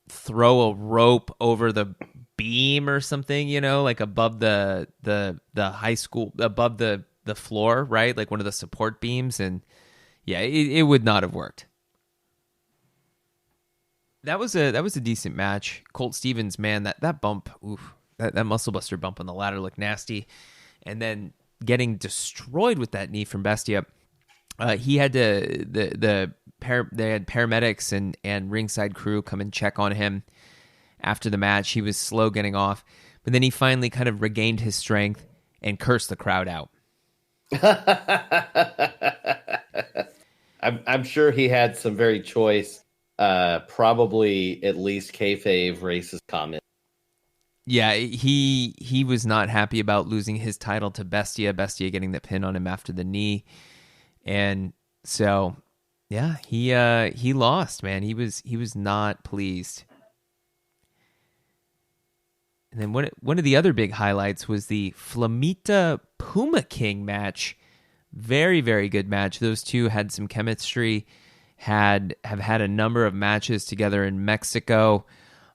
throw a rope over the beam or something, like above the high school, above the floor, right? Like one of the support beams, and yeah, it would not have worked. That was a decent match. Colt Stevens, man, that bump, oof, that muscle buster bump on the ladder looked nasty, and then getting destroyed with that knee from Bestia. He had they had paramedics and ringside crew come and check on him after the match. He was slow getting off, but then he finally kind of regained his strength and cursed the crowd out. I'm sure he had some very choice probably at least kayfabe racist comment. Yeah, he was not happy about losing his title to Bestia. Bestia getting the pin on him after the knee, and so yeah, he lost. Man, he was not pleased. And then one of the other big highlights was the Flamita Puma King match. Very, very good match. Those two had some chemistry. Have had a number of matches together in Mexico.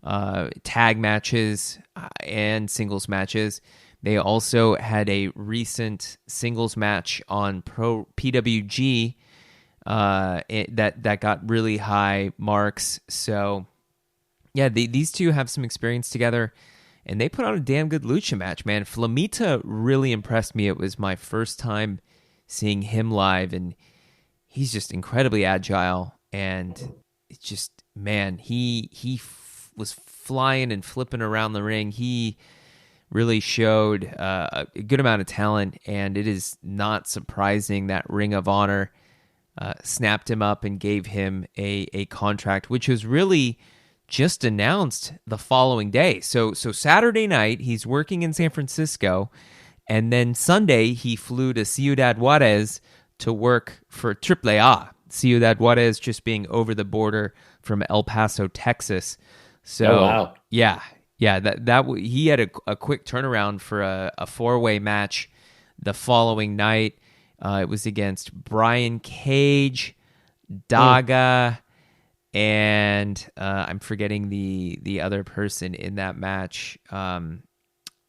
Tag matches and singles matches. They also had a recent singles match on Pro PWG that got really high marks. So yeah, these two have some experience together, and they put on a damn good lucha match, man. Flamita really impressed me. It was my first time seeing him live, and he's just incredibly agile, and it's just, man, he was flying and flipping around the ring. He really showed a good amount of talent, and it is not surprising that Ring of Honor snapped him up and gave him a contract, which was really just announced the following day. So Saturday night, he's working in San Francisco, and then Sunday, he flew to Ciudad Juarez to work for AAA. Ciudad Juarez just being over the border from El Paso, Texas. So, oh, wow. yeah, he had a quick turnaround for a four-way match the following night. It was against Brian Cage, Daga, and I'm forgetting the other person in that match.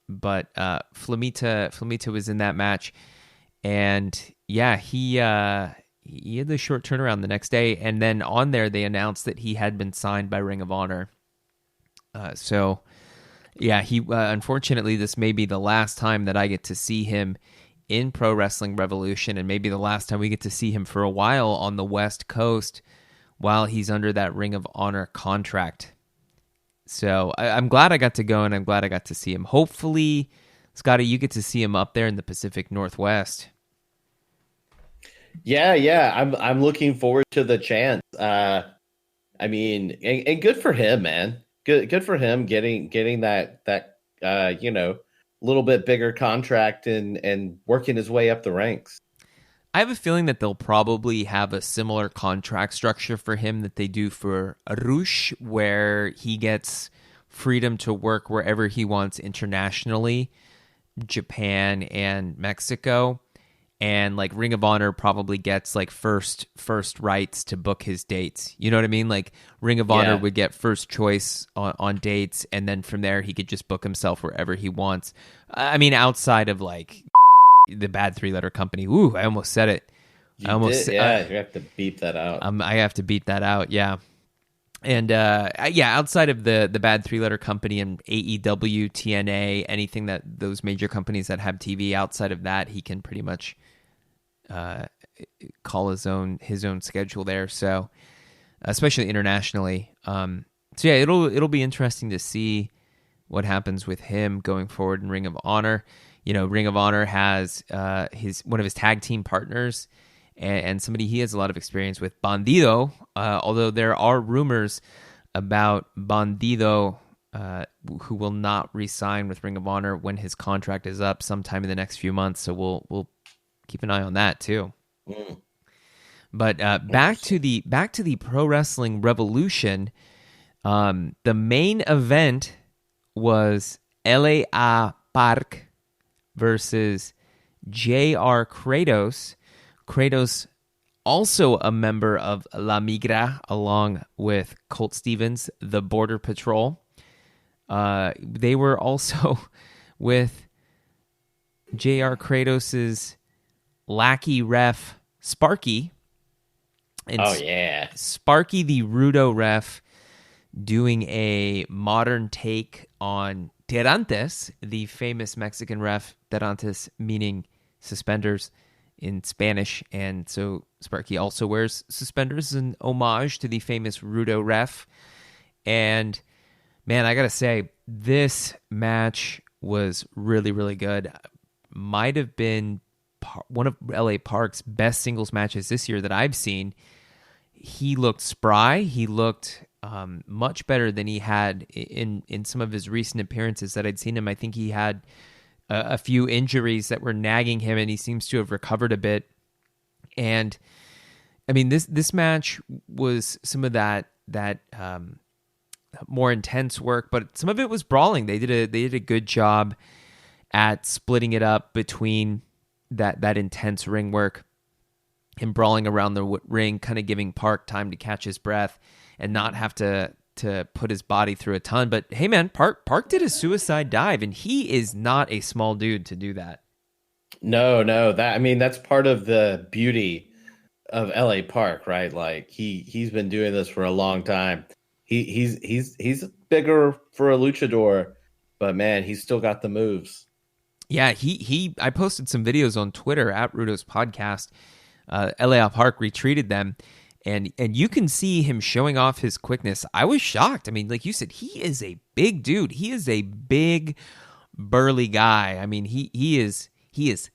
But Flamita was in that match, and yeah, he had the short turnaround the next day, and then on there they announced that he had been signed by Ring of Honor. So yeah, he unfortunately, this may be the last time that I get to see him in Pro Wrestling Revolution, and maybe the last time we get to see him for a while on the West Coast while he's under that Ring of Honor contract. So I'm glad I got to go, and I'm glad I got to see him. Hopefully, Scotty, you get to see him up there in the Pacific Northwest. Yeah, I'm looking forward to the chance. I mean, and good for him, man. Good for him getting that little bit bigger contract and working his way up the ranks. I have a feeling that they'll probably have a similar contract structure for him that they do for Arush, where he gets freedom to work wherever he wants internationally, Japan and Mexico. And like Ring of Honor probably gets like first rights to book his dates. You know what I mean? Like Ring of Honor would get first choice on dates, and then from there he could just book himself wherever he wants. I mean, outside of like the bad three-letter company. Ooh, I almost said it. You have to beep that out. I have to beat that out, yeah. And outside of the bad three-letter company and AEW, TNA, anything that those major companies that have TV, outside of that, he can pretty much call his own schedule there. So, especially internationally. So yeah, it'll be interesting to see what happens with him going forward in Ring of Honor. You know, Ring of Honor has one of his tag team partners and somebody he has a lot of experience with, Bandido. Although there are rumors about Bandido who will not re-sign with Ring of Honor when his contract is up sometime in the next few months. So we'll keep an eye on that too. Mm. But back to the Pro Wrestling Revolution. The main event was LA Park versus J.R. Kratos. Kratos, also a member of La Migra, along with Colt Stevens, the Border Patrol. They were also with J.R. Kratos' lackey ref, Sparky. And Sparky, the Rudo ref, doing a modern take on tirantes, the famous Mexican ref, tirantes meaning suspenders in Spanish, and so Sparky also wears suspenders in homage to the famous Rudo ref. And man, I gotta say, this match was really, really good. Might have been one of LA Park's best singles matches this year that I've seen. he looked spry. He looked much better than he had in some of his recent appearances that I'd seen him. I think he had a few injuries that were nagging him, and he seems to have recovered a bit. And I mean, this match was some of that more intense work, but some of it was brawling. They did a good job at splitting it up between that intense ring work and brawling around the ring, kind of giving Park time to catch his breath and not have to put his body through a ton. But hey, man, Park did a suicide dive, and he is not a small dude to do that. No, that's part of the beauty of LA Park, right? Like he's been doing this for a long time. He's bigger for a luchador, but man, he's still got the moves. Yeah, I posted some videos on Twitter at Rudo's podcast. LA Park retweeted them, and you can see him showing off his quickness. I was shocked. I mean, like you said, he is a big dude. He is a big, burly guy. I mean, he is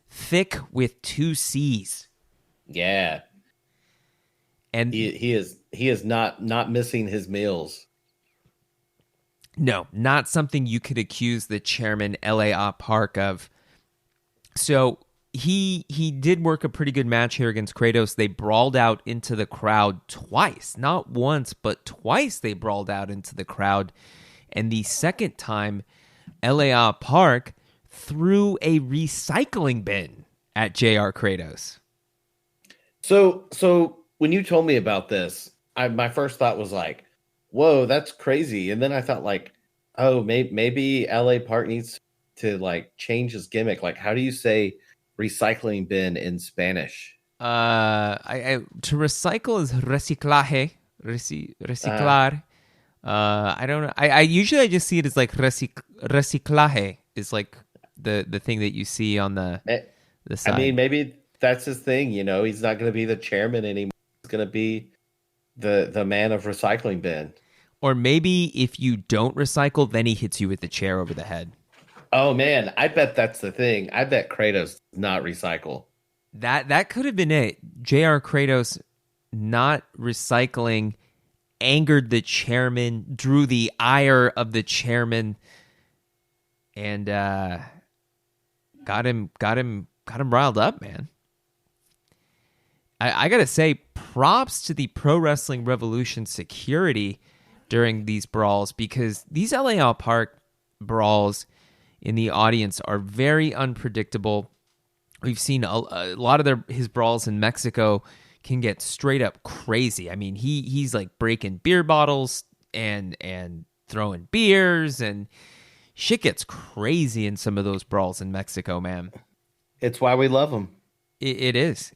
thick with two C's. Yeah, and he is not missing his meals. No, not something you could accuse the chairman LA Park of. So he did work a pretty good match here against Kratos. They brawled out into the crowd twice. Not once, but twice they brawled out into the crowd. And the second time, LA Park threw a recycling bin at JR Kratos. So when you told me about this, my first thought was like, whoa, that's crazy. And then I thought like, oh, maybe LA Park needs to like change his gimmick. Like, how do you say recycling bin in Spanish? To recycle is reciclaje, reciclar. I don't know. I usually just see it as like reciclaje is like the thing that you see on the side. I mean, maybe that's his thing. You know, he's not going to be the chairman anymore. He's going to be the man of recycling bin. Or maybe if you don't recycle, then he hits you with the chair over the head. Oh man, I bet that's the thing. I bet Kratos does not recycle. That could have been it. JR Kratos not recycling angered the chairman, drew the ire of the chairman, and got him riled up, man. I gotta say, props to the Pro Wrestling Revolution security during these brawls, because these LA Park brawls in the audience are very unpredictable. We've seen a lot of his brawls in Mexico can get straight up crazy. I mean, he's like breaking beer bottles and throwing beers, and shit gets crazy in some of those brawls in Mexico, man. It's why we love him. It is.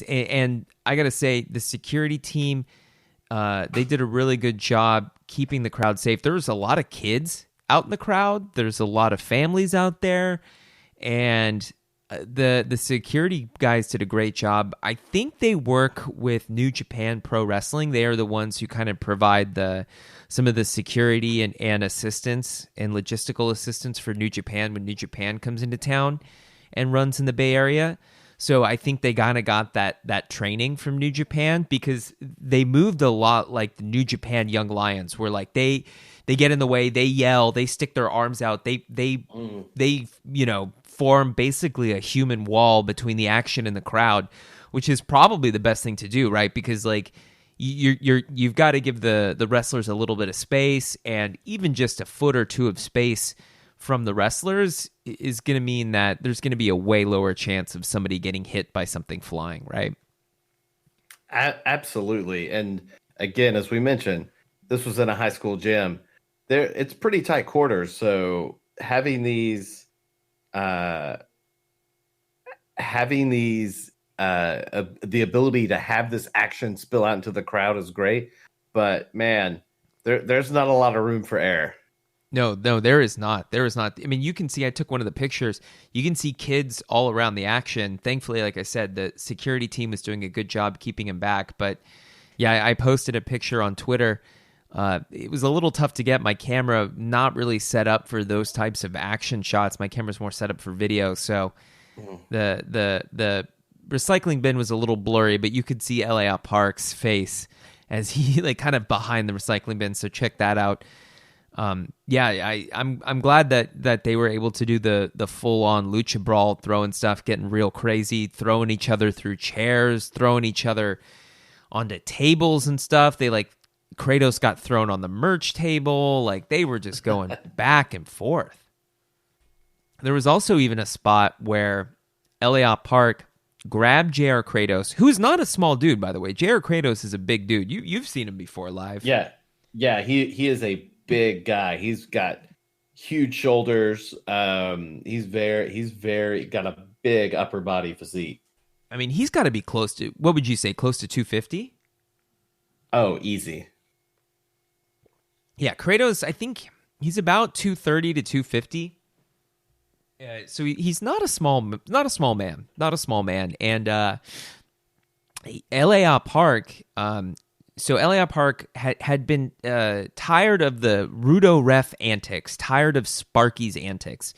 And I got to say, the security team, they did a really good job keeping the crowd safe. There was a lot of kids out in the crowd. There's a lot of families out there. And the security guys did a great job. I think they work with New Japan Pro Wrestling. They are the ones who kind of provide some of the security and assistance and logistical assistance for New Japan when New Japan comes into town and runs in the Bay Area. So I think they kind of got that training from New Japan, because they moved a lot like the New Japan Young Lions, where like they get in the way, they yell, they stick their arms out, they form basically a human wall between the action and the crowd, which is probably the best thing to do, right? Because like you've got to give the wrestlers a little bit of space, and even just a foot or two of space from the wrestlers is going to mean that there's going to be a way lower chance of somebody getting hit by something flying, right? Absolutely. And again, as we mentioned, this was in a high school gym. It's pretty tight quarters, so having these the ability to have this action spill out into the crowd is great, but man, there's not a lot of room for error. No, there is not. There is not. I mean, you can see, I took one of the pictures. You can see kids all around the action. Thankfully, like I said, the security team was doing a good job keeping him back. But yeah, I posted a picture on Twitter. It was a little tough to get my camera not really set up for those types of action shots. My camera's more set up for video. So the recycling bin was a little blurry, but you could see LA Park's face as he like kind of behind the recycling bin. So check that out. I'm glad that they were able to do the full on lucha brawl, throwing stuff, getting real crazy, throwing each other through chairs, throwing each other onto tables and stuff. They like Kratos got thrown on the merch table. Like they were just going back and forth. There was also even a spot where Elliot Park grabbed JR Kratos, who's not a small dude, by the way. JR Kratos is a big dude. You've seen him before live. Yeah. He is a big guy. He's got huge shoulders. He's very got a big upper body physique. I mean, he's got to be close to, what would you say, close to 250? Oh, easy. Yeah, Kratos, I think he's about 230 to 250. So he's not a small man. And LA Park, so LA Park had been tired of the Rudo ref antics, tired of Sparky's antics.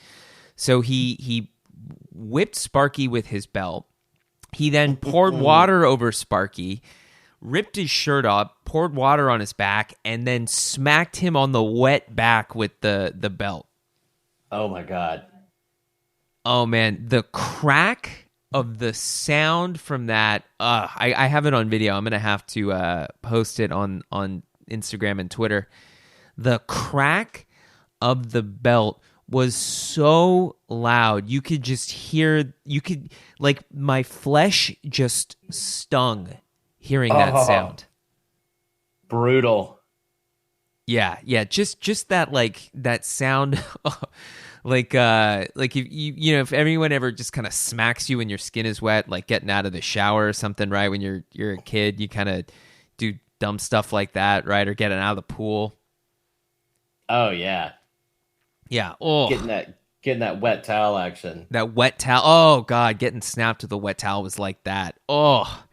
So he whipped Sparky with his belt. He then poured water over Sparky, ripped his shirt off, poured water on his back, and then smacked him on the wet back with the belt. Oh my God. Oh man, the crack of the sound from that. I have it on video. I'm gonna have to post it on Instagram and Twitter. The crack of the belt was so loud. You could just hear, like my flesh just stung hearing that sound. Brutal. Yeah, just that, like that sound. Like if if everyone ever just kind of smacks you when your skin is wet, like getting out of the shower or something, right? When you're a kid, you kind of do dumb stuff like that, right? Or getting out of the pool. Oh yeah. Yeah. Oh, getting that wet towel action. That wet towel. Oh God, getting snapped with a wet towel was like that. Oh.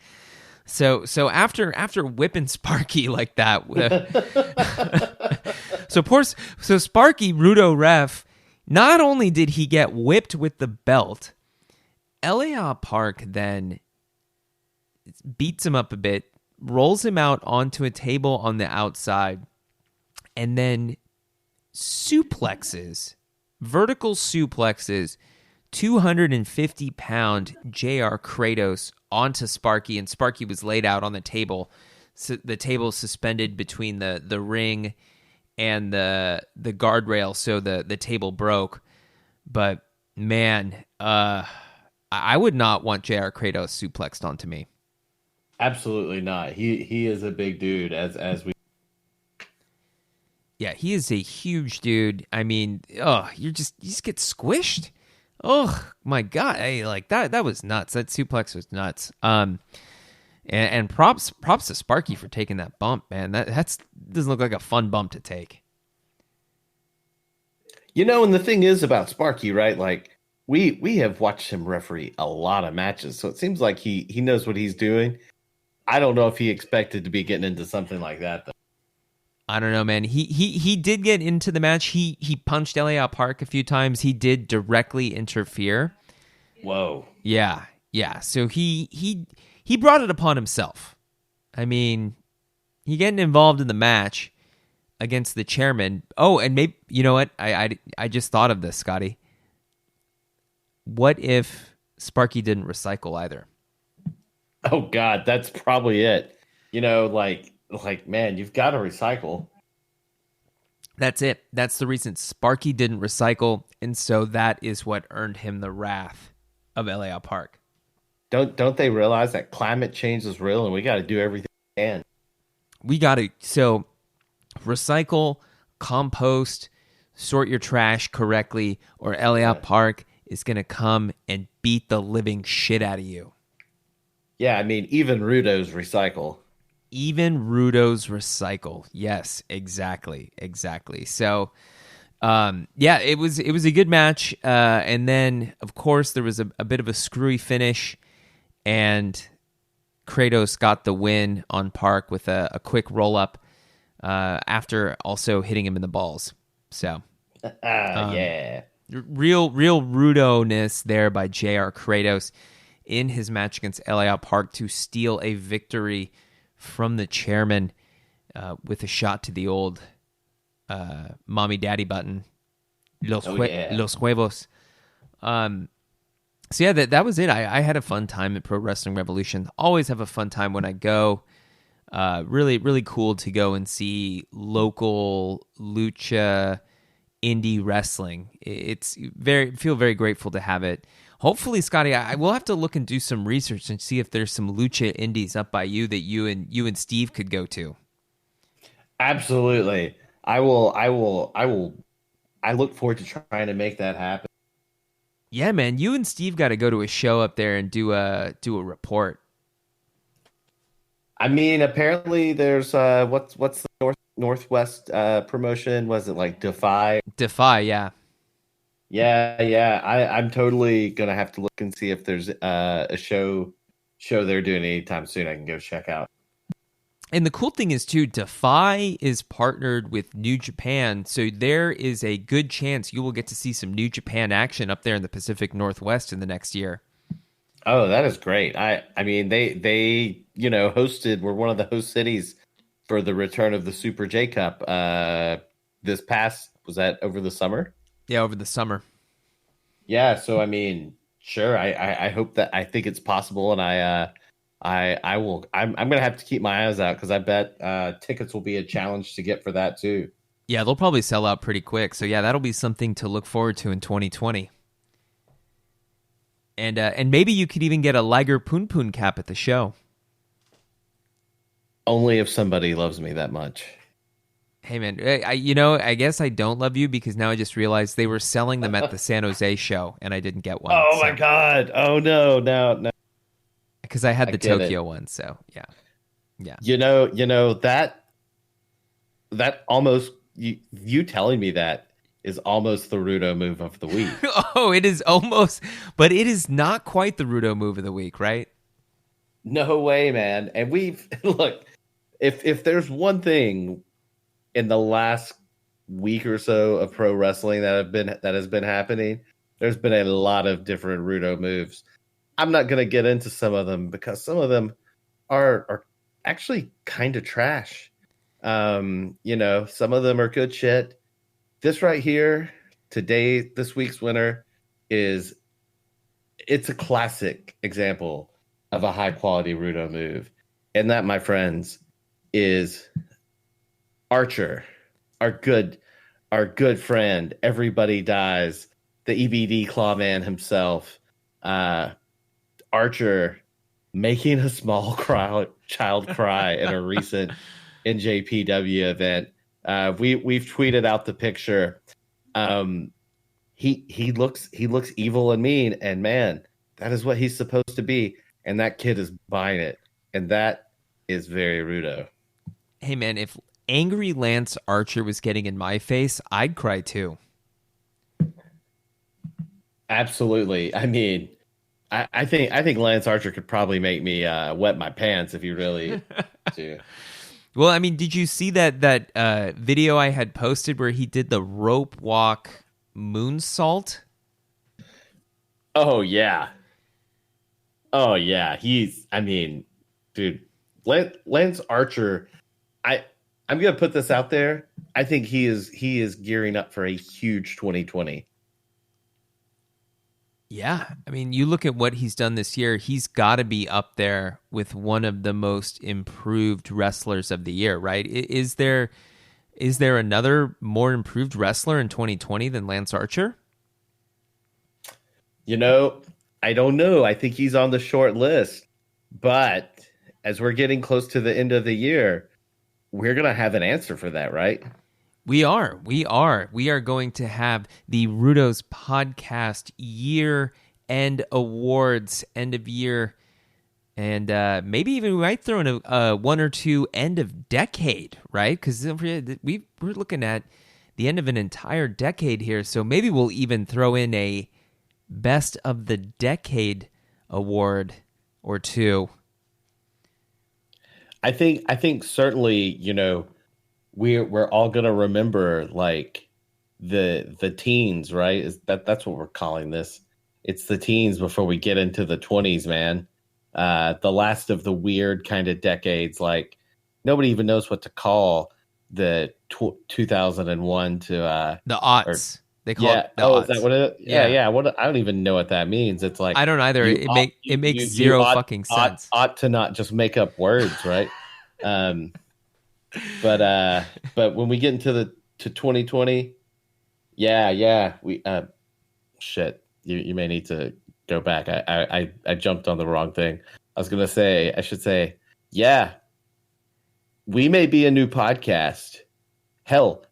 So after whipping Sparky like that, so Sparky, Rudo ref, not only did he get whipped with the belt, Elliot Park then beats him up a bit, rolls him out onto a table on the outside, and then vertical suplexes 250-pound JR Kratos onto Sparky, and Sparky was laid out on the table. So the table suspended between the ring and the guardrail, so the table broke. But man, I would not want JR Kratos suplexed onto me. Absolutely not. He is a big dude, as we. Yeah, he is a huge dude. I mean, you just get squished. Oh my God, like that was nuts. That suplex was nuts. And props to Sparky for taking that bump, man. That doesn't look like a fun bump to take. And the thing is about Sparky, right? Like we have watched him referee a lot of matches, so it seems like he knows what he's doing. I don't know if he expected to be getting into something like that, though. I don't know, man. He did get into the match. He punched Elliot Park a few times. He did directly interfere. Whoa. Yeah. So he brought it upon himself. I mean, he getting involved in the match against the chairman. Oh, and maybe, you know what? I just thought of this, Scotty. What if Sparky didn't recycle either? Oh God, that's probably it. Like man, you've got to recycle. That's it. That's the reason Sparky didn't recycle, and so that is what earned him the wrath of Elliot Park. Don't they realize that climate change is real, and we got to do everything we can? We got to recycle, compost, sort your trash correctly, or Elliot Park is going to come and beat the living shit out of you. Yeah, I mean, even Rudo's recycle. Even Rudo's recycle. Yes, exactly. So, it was a good match. And then, of course, there was a bit of a screwy finish, and Kratos got the win on Park with a quick roll up after also hitting him in the balls. So, yeah, real Rudo-ness there by JR Kratos in his match against Elliot Park to steal a victory from the chairman with a shot to the old mommy daddy button. Los huevos. So yeah, that was it. I had a fun time at Pro Wrestling Revolution. Always have a fun time when I go. Really, really cool to go and see local lucha indie wrestling. It's feel very grateful to have it. Hopefully, Scotty, I will have to look and do some research and see if there's some lucha indies up by you that you and Steve could go to. Absolutely. I will. I look forward to trying to make that happen. Yeah, man, you and Steve got to go to a show up there and do a report. I mean, apparently there's what's the Northwest promotion? Was it like Defy? Defy, yeah. Yeah. I'm totally gonna have to look and see if there's a show they're doing anytime soon. I can go check out. And the cool thing is too, Defy is partnered with New Japan, so there is a good chance you will get to see some New Japan action up there in the Pacific Northwest in the next year. Oh, that is great. I mean they hosted, were one of the host cities for the return of the Super J Cup this past, was that over the summer? Yeah, over the summer. Yeah, so I mean, sure. I hope that, I think it's possible, and I will. I'm gonna have to keep my eyes out because I bet tickets will be a challenge to get for that too. Yeah, they'll probably sell out pretty quick. So yeah, that'll be something to look forward to in 2020. And maybe you could even get a Liger Punpun cap at the show. Only if somebody loves me that much. Hey man, I guess I don't love you because now I just realized they were selling them at the San Jose show and I didn't get one. Oh my God! Oh no! Because I had the Tokyo one, so yeah. You know that almost, you telling me that is almost the Rudo move of the week. Oh, it is almost, but it is not quite the Rudo move of the week, right? No way, man. And we've look, if there's one thing in the last week or so of pro wrestling that has been happening, there's been a lot of different Rudo moves. I'm not going to get into some of them because some of them are actually kind of trash. Some of them are good shit. This right here, this week's winner it's a classic example of a high quality Rudo move. And that, my friends, is Archer, our good friend. Everybody dies. The EBD Clawman himself. Archer making a small child cry in a recent NJPW event. We've tweeted out the picture. He looks evil and mean, and man, that is what he's supposed to be. And that kid is buying it, and that is very Rudo. Hey man, if angry Lance Archer was getting in my face, I'd cry too. Absolutely. I mean, I think Lance Archer could probably make me wet my pants if you really do. Well, I mean, did you see that video I had posted where he did the rope walk moonsault? Oh yeah. I mean, dude, Lance Archer, I'm gonna put this out there. I think he is gearing up for a huge 2020. Yeah, I mean, you look at what he's done this year, he's got to be up there with one of the most improved wrestlers of the year, right? Is there another more improved wrestler in 2020 than Lance Archer? I don't know. I think he's on the short list. But as we're getting close to the end of the year, we're going to have an answer for that, right? We are going to have the Rudo's podcast year-end awards, end of year, and maybe even we might throw in a one or two end of decade, right? Because we're looking at the end of an entire decade here, so maybe we'll even throw in a best of the decade award or two. I think certainly, we're all gonna remember like the teens, right? That's what we're calling this. It's the teens before we get into the 20s, man. the last of the weird kind of decades. Like nobody even knows what to call the 2001 to the or aughts. They call yeah. it the Oh, aughts. is that what it? Yeah. What I don't even know what that means. It's like I don't either. It makes zero fucking sense. Ought to not just make up words, right? um, but when we get into to 2020, we shit. You may need to go back. I jumped on the wrong thing. I should say, yeah, we may be a new podcast. Hell,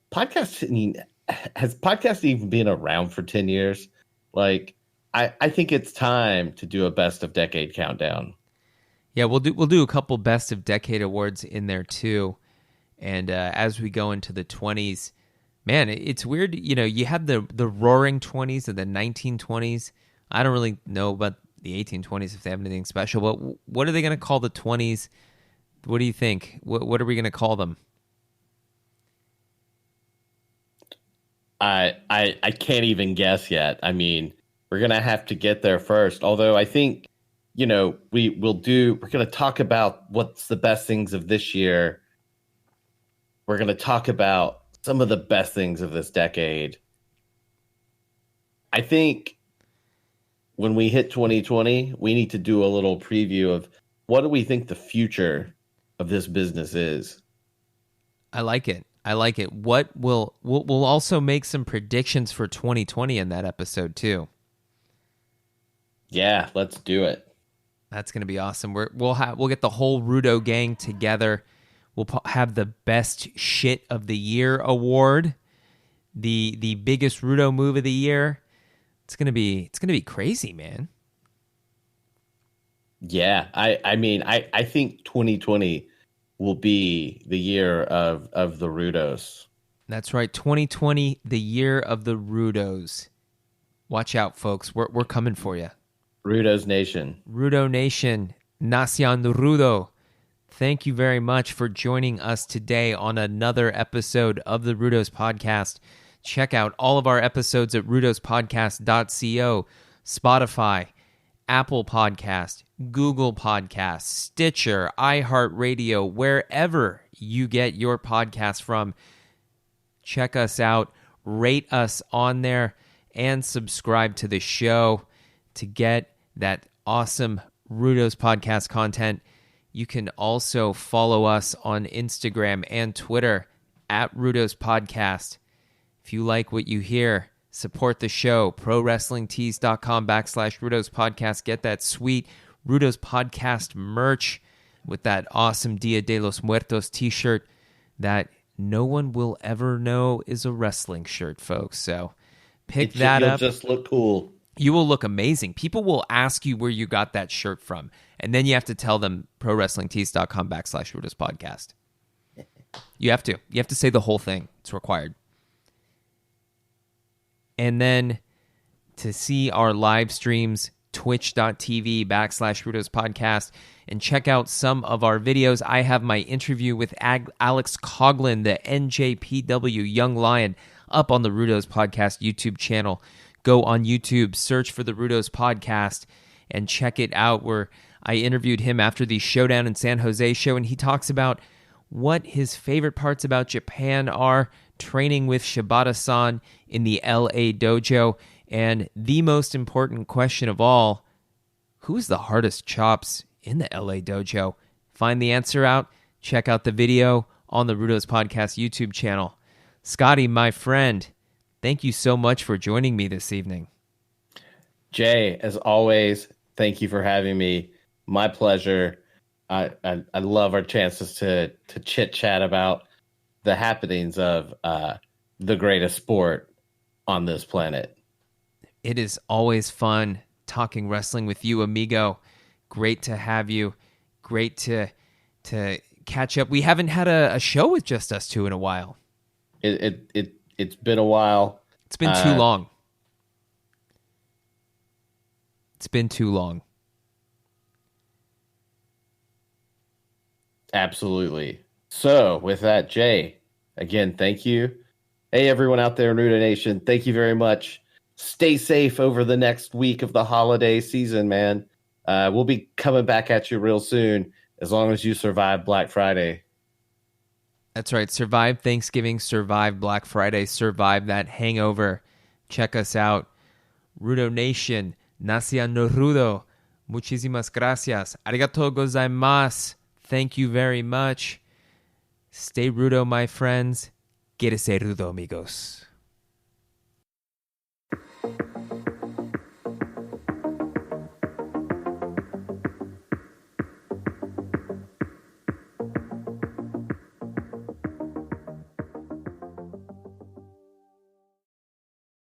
has podcast even been around for 10 years? Like, I think it's time to do a best of decade countdown. Yeah, we'll do a couple best of decade awards in there too. And as we go into the 20s, man, it's weird. You know, you had the roaring 20s and the 1920s. I don't really know about the 1820s if they have anything special, but what are they going to call the 20s? What do you think? What are we going to call them? I can't even guess yet. I mean, we're gonna have to get there first. Although I think, you know, we're gonna talk about what's the best things of this year. We're gonna talk about some of the best things of this decade. I think when we hit 2020, we need to do a little preview of what do we think the future of this business is. I like it. What we'll also make some predictions for 2020 in that episode too. Yeah, let's do it. That's going to be awesome. We'll get the whole Rudo gang together. We'll have the best shit of the year award, the biggest Rudo move of the year. It's gonna be crazy, man. Yeah, I mean, I think 2020 will be the year of the Rudos. That's right, 2020, the year of the Rudos. Watch out, folks. We're coming for you. Rudos Nation. Rudo Nation, Nacion Rudo. Thank you very much for joining us today on another episode of the Rudos Podcast. Check out all of our episodes at rudospodcast.co, Spotify, Apple Podcast, Google Podcast, Stitcher, iHeartRadio, wherever you get your podcast from. Check us out, rate us on there, and subscribe to the show to get that awesome Rudos Podcast content. You can also follow us on Instagram and Twitter at Rudos Podcast. If you like what you hear, support the show. ProWrestlingTees.com/Rudos Podcast. Get that sweet Rudos Podcast merch with that awesome Dia de los Muertos t-shirt that no one will ever know is a wrestling shirt, folks. So pick that up. You'll just look cool. You will look amazing. People will ask you where you got that shirt from, and then you have to tell them ProWrestlingTees.com/Rudos Podcast. You have to say the whole thing. It's required. And then to see our live streams, twitch.tv/Rudos Podcast, and check out some of our videos. I have my interview with Alex Coughlin, the NJPW Young Lion, up on the Rudos Podcast YouTube channel. Go on YouTube, search for the Rudos Podcast, and check it out, where I interviewed him after the Showdown in San Jose show, and he talks about what his favorite parts about Japan are, training with Shibata-san in the LA dojo, and the most important question of all, who's the hardest chops in the LA dojo? Find the answer out. Check out the video on the Rudos Podcast YouTube channel. Scotty, my friend, thank you so much for joining me this evening. Jay, as always, thank you for having me. My pleasure. I love our chances to chit chat about the happenings of the greatest sport on this planet. It is always fun talking wrestling with you, amigo. Great to have you. Great to catch up. We haven't had a show with just us two in a while. It's been a while. It's been too long. It's been too long. Absolutely. So with that, Jay, again, thank you. Hey, everyone out there in Rudo Nation, thank you very much. Stay safe over the next week of the holiday season, man. We'll be coming back at you real soon, as long as you survive Black Friday. That's right. Survive Thanksgiving, survive Black Friday, survive that hangover. Check us out. Rudo Nation, Nacia no Rudo. Muchísimas gracias. Arigatou gozaimasu. Thank you very much. Stay Rudo, my friends. Quédese Rudo, amigos.